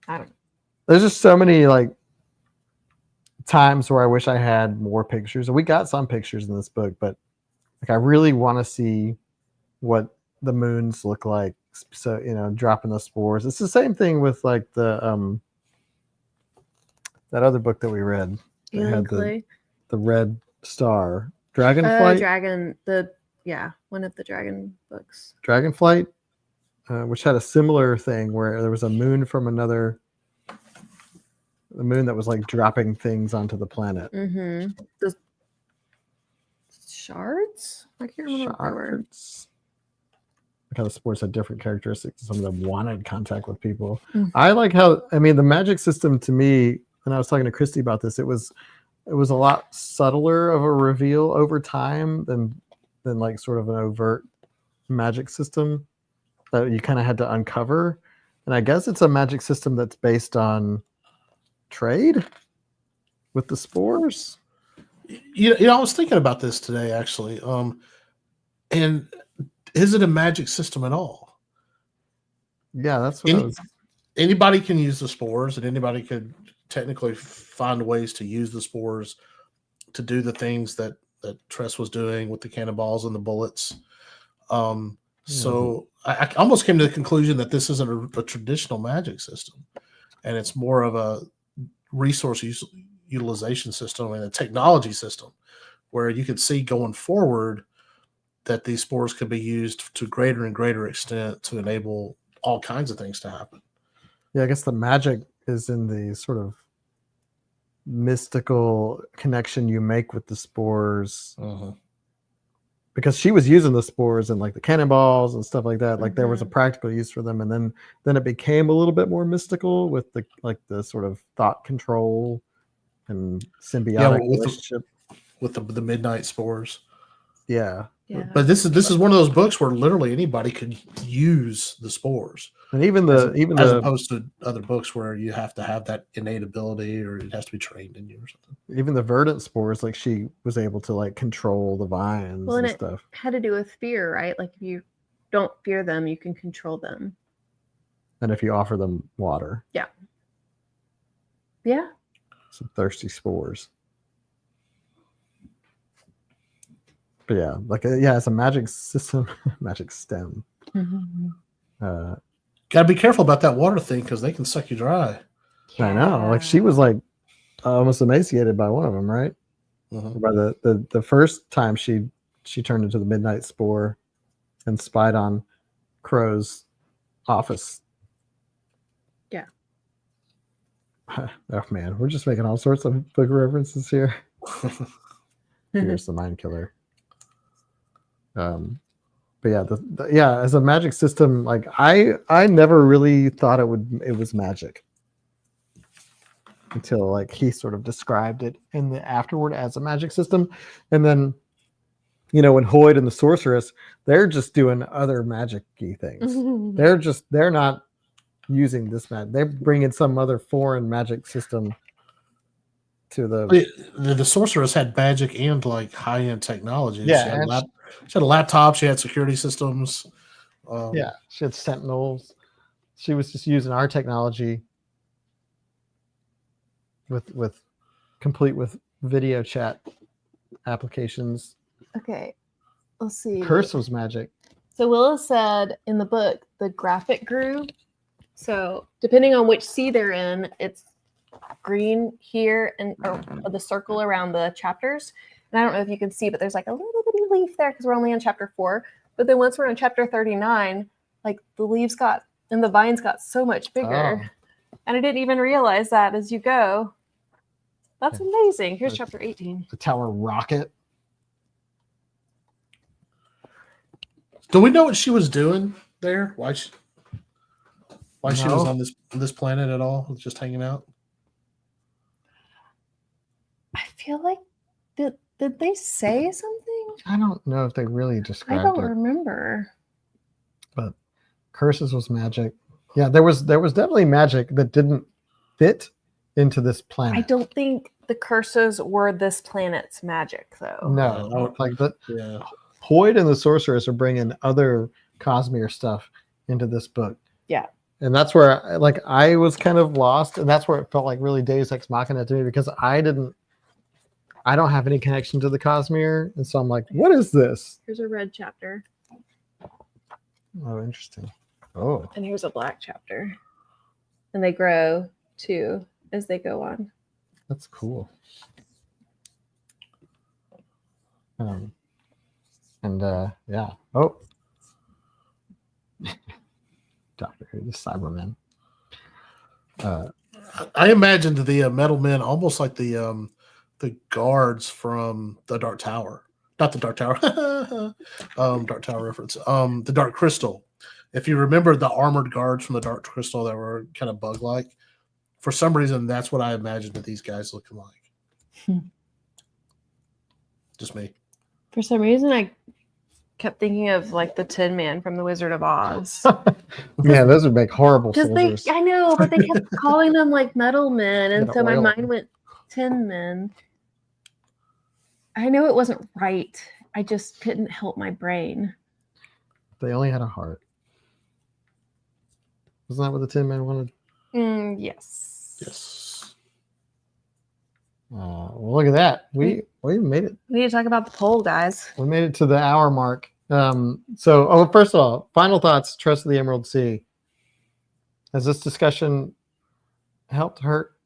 I don't know.
There's just so many like times where I wish I had more pictures. And we got some pictures in this book, but like I really want to see what the moons look like. So, dropping the spores. It's the same thing with like the that other book that we read. It had the red star. Dragonflight?
One of the dragon books.
Dragonflight, which had a similar thing where there was a moon from the moon that was like dropping things onto the planet.
Mm-hmm. The shards? I can't remember what they were.
Like how the spores had different characteristics. Some of them wanted contact with people. Mm-hmm. I like how, the magic system to me, and I was talking to Christy about this, it was a lot subtler of a reveal over time than like sort of an overt magic system that you kind of had to uncover. And I guess it's a magic system that's based on trade with the spores.
I was thinking about this today actually. And is it a magic system at all?
Yeah, that's what
anybody can use the spores, and anybody could technically find ways to use the spores to do the things that Tress was doing with the cannonballs and the bullets. So I almost came to the conclusion that this isn't a traditional magic system, and it's more of a resource utilization system and a technology system where you could see going forward that these spores could be used to greater and greater extent to enable all kinds of things to happen.
Yeah, I guess the magic is in the sort of mystical connection you make with the spores. Uh-huh. Because she was using the spores and like the cannonballs and stuff like that. Like there was a practical use for them. And then it became a little bit more mystical with the sort of thought control and symbiotic relationship.
With the midnight spores.
Yeah.
Yeah.
But this is one of those books where literally anybody could use the spores.
And
as opposed to other books where you have to have that innate ability or it has to be trained in you or something.
Even the verdant spores, like she was able to like control the vines and stuff.
It had to do with fear, right? Like if you don't fear them, you can control them.
And if you offer them water.
Yeah. Yeah.
Some thirsty spores. But yeah, it's a magic system, magic stem.
Mm-hmm.
Gotta be careful about that water thing because they can suck you dry.
I know. Like she was like almost emaciated by one of them, right? Mm-hmm. By the first time she turned into the midnight spore and spied on Crow's office Oh man, we're just making all sorts of book references here. Here's the Mind Killer. But yeah, yeah, as a magic system, like I never really thought it was magic until like he sort of described it in the afterward as a magic system, and then when Hoyd and the Sorceress, they're just doing other magic-y things. They're not using this magic. They're bringing some other foreign magic system to
the Sorceress had magic and like high-end technology.
Yeah,
she had a laptop. She had security systems.
Yeah, she had Sentinels. She was just using our technology with complete with video chat applications.
Okay, let's see.
Curse was magic.
So Willa said in the book the graphic grew. So depending on which sea they're in, it's green here and or the circle around the chapters. And I don't know if you can see, but there's like a little bitty leaf there because we're only on chapter 4. But then once we're on chapter 39, like the leaves got and the vines got so much bigger. And I didn't even realize that as you go. That's amazing. Here's chapter 18.
The Tower Rocket.
Do we know what she was doing there? Why she was on this planet at all? Just hanging out?
I feel like did they say something?
I don't know if they really described
I don't
it.
remember.
But curses was magic. Yeah, there was definitely magic that didn't fit into this planet.
I don't think the curses were this planet's magic, though.
No, like that.
Yeah.
Hoyd and the Sorceress are bringing other Cosmere stuff into this book.
Yeah.
And that's where I was kind of lost, and that's where it felt like really Deus Ex Machina to me because I don't have any connection to the Cosmere, and so I'm like, what is this?
Here's a red chapter.
Oh, interesting. Oh.
And here's a black chapter. And they grow too as they go on.
That's cool. Yeah. Oh. Doctor Who, the Cybermen.
I imagined the Metal Men almost like the guards from the Dark Tower. Not the Dark Tower. Dark Tower reference. The Dark Crystal. If you remember the armored guards from the Dark Crystal that were kind of bug-like, for some reason, that's what I imagined that these guys looking like. Just me.
For some reason, I kept thinking of like the Tin Man from The Wizard of Oz.
Yeah, those would make horrible soldiers.
I know, but they kept calling them like metal men, and so my mind
them.
went Tin Men. I know it wasn't right. I just couldn't help my brain.
They only had a heart. Wasn't that what the Tin Man wanted?
Yes.
Yes.
Well, look at that. We made it.
We need to talk about the poll, guys.
We made it to the hour mark. First of all, final thoughts. Tress of the Emerald Sea. Has this discussion helped, hurt?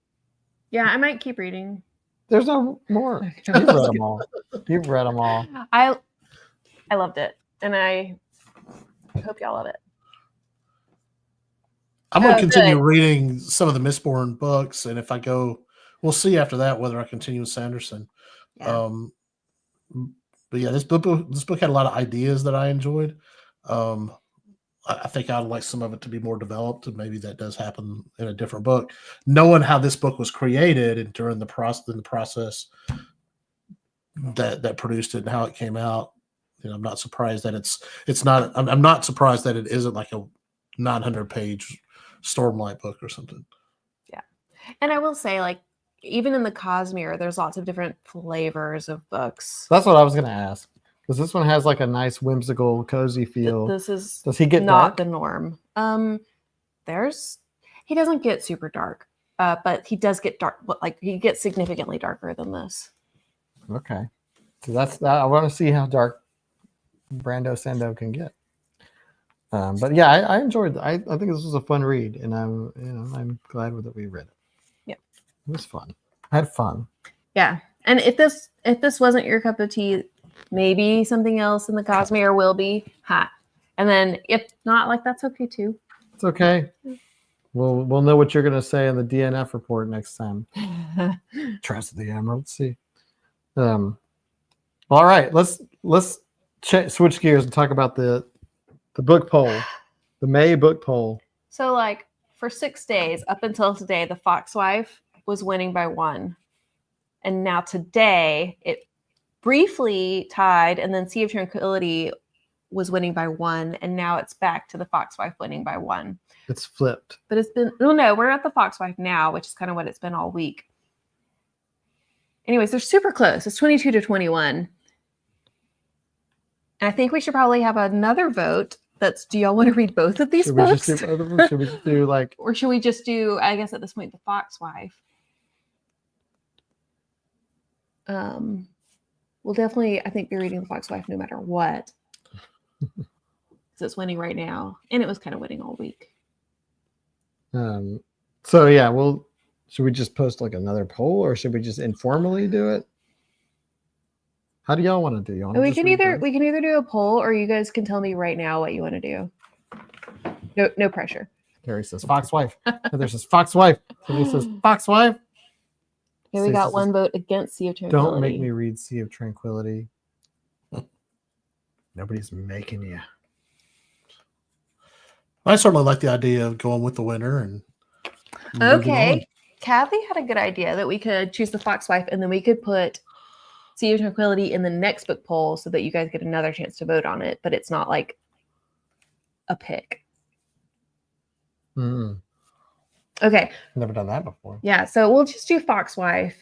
Yeah, I might keep reading.
There's no more. You've read them all. You've read them all.
I loved it, and I hope y'all love it.
I'm going to continue
good.
reading some of the Mistborn books, and if I go, we'll see after that whether I continue with Sanderson.
Yeah.
But yeah, this book had a lot of ideas that I enjoyed. I think I'd like some of it to be more developed, and maybe that does happen in a different book. Knowing how this book was created and during the process that produced it and how it came out, I'm not surprised that it's not. I'm not surprised that it isn't like a 900-page Stormlight book or something.
Yeah, and I will say, like, even in the Cosmere, there's lots of different flavors of books.
That's what I was going to ask. Because this one has like a nice, whimsical, cozy feel.
This is
Does he get
not
dark?
the norm. He doesn't get super dark, but he does get dark. Like he gets significantly darker than this.
Okay, so that's that. I want to see how dark Brando Sando can get. But yeah, I enjoyed it. I think this was a fun read, and I'm glad that we read it.
Yeah,
it was fun. I had fun.
Yeah, and if this wasn't your cup of tea, maybe something else in the Cosmere will be hot. And then if not, like that's okay too.
It's okay. We'll know what you're going to say in the DNF report next time. Tress of the Emerald Sea. All right, let's switch gears and talk about the book poll, the May book poll.
So, like, for 6 days up until today, The Foxwife was winning by 1. And now today, it briefly tied, and then Sea of Tranquility was winning by 1, and now it's back to The Foxwife winning by 1.
It's flipped.
But it's been, no, we're at The Foxwife now, which is kind of what it's been all week. Anyways, they're super close. It's 22-21. And I think we should probably have another vote. Do y'all want to read both of these books?
Should we just do like,
or should we just do, I guess at this point, The Foxwife? We'll definitely, I think, be reading The Foxwife no matter what. Because it's winning right now. And it was kind of winning all week.
so yeah, should we just post like another poll, or should we just informally do it? How do y'all want to do?
We can either do a poll, or you guys can tell me right now what you want to do. No pressure.
Carrie says Foxwife. Heather says Foxwife. Somebody says Foxwife.
Okay, we got one vote against Sea of Tranquility.
Don't make me read Sea of Tranquility. Nobody's making you.
I certainly like the idea of going with the winner and
okay. Kathy had a good idea that we could choose The Foxwife, and then we could put Sea of Tranquility in the next book poll so that you guys get another chance to vote on it, but it's not like a pick. Okay.
Never done that before.
Yeah, so we'll just do Foxwife,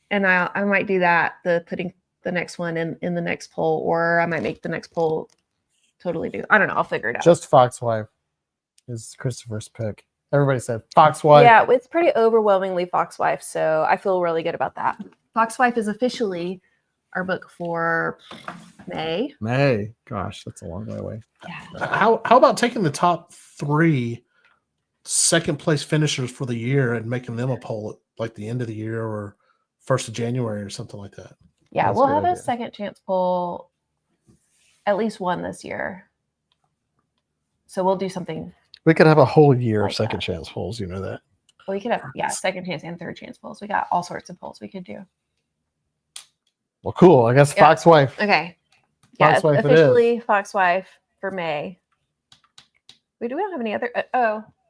and I might do that, putting the next one in the next poll, or I might make the next poll totally do. I don't know. I'll figure it out.
Just Foxwife is Christopher's pick. Everybody said Foxwife.
Yeah, it's pretty overwhelmingly Foxwife, so I feel really good about that. Foxwife is officially our book for May.
May. Gosh, that's a long way away.
Yeah.
How about taking the top 3 second place finishers for the year and making them a poll at like the end of the year or 1st of January or something like that?
Yeah,
That's
we'll
a good
have
idea.
a second chance poll, at least one this year. So we'll do something.
We could have a whole year
Like
of second
that.
chance polls. You know that.
We could have, second chance and third chance polls. We got all sorts of polls we could do.
Well, cool. I guess
Yeah.
Foxwife.
Okay. Yeah,
Foxwife it
officially Foxwife for May. We don't have any other.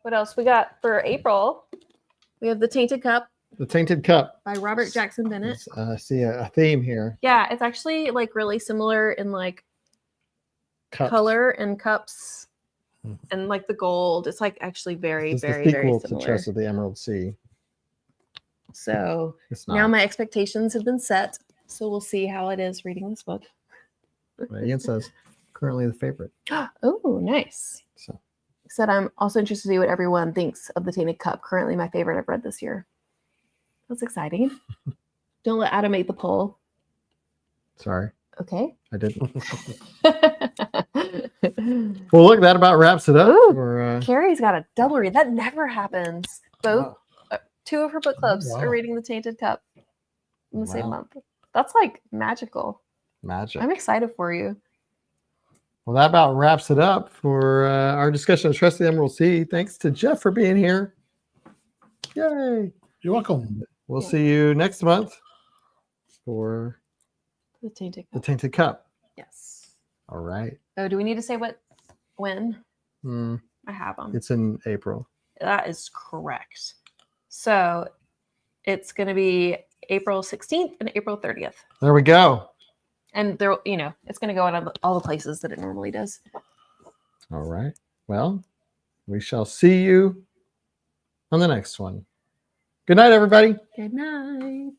What else we got for April? We have The Tainted Cup
The Tainted Cup.
by Robert Jackson Bennett.
I see a theme here.
Yeah, it's actually like really similar in like
Cups.
color and cups and like the gold. It's like actually very,
This is
very,
the
very
sequel to
similar.
Tress of the Emerald Sea.
So
It's not.
now my expectations have been set. So we'll see how it is reading this book.
Ian says currently the favorite.
Oh, nice.
So
Said I'm also interested to see what everyone thinks of The Tainted Cup. Currently my favorite I've read this year. That's exciting. Don't let Adam make the poll.
sorry,
Okay.
I didn't. Well, look, that about wraps it up.
Ooh,
For,
Carrie's got a double read. That never happens. Both
wow.
2 of her book clubs
wow.
are reading The Tainted Cup in the same
Wow.
month. That's like magical.
Magic.
I'm excited for you.
Well, that about wraps it up for our discussion of Tress of the Emerald Sea. Thanks to Jeff for being here. Yay.
You're welcome.
We'll
Yeah.
see you next month for
The Tainted
the
Cup.
Tainted Cup.
Yes.
All right.
Oh, do we need to say when?
Mm,
I have them.
it's in April.
That is correct. So it's going to be April 16th and April 30th.
There we go.
And there, it's going to go on all the places that it normally does.
All right. Well, we shall see you on the next one. Good night, everybody.
Good night.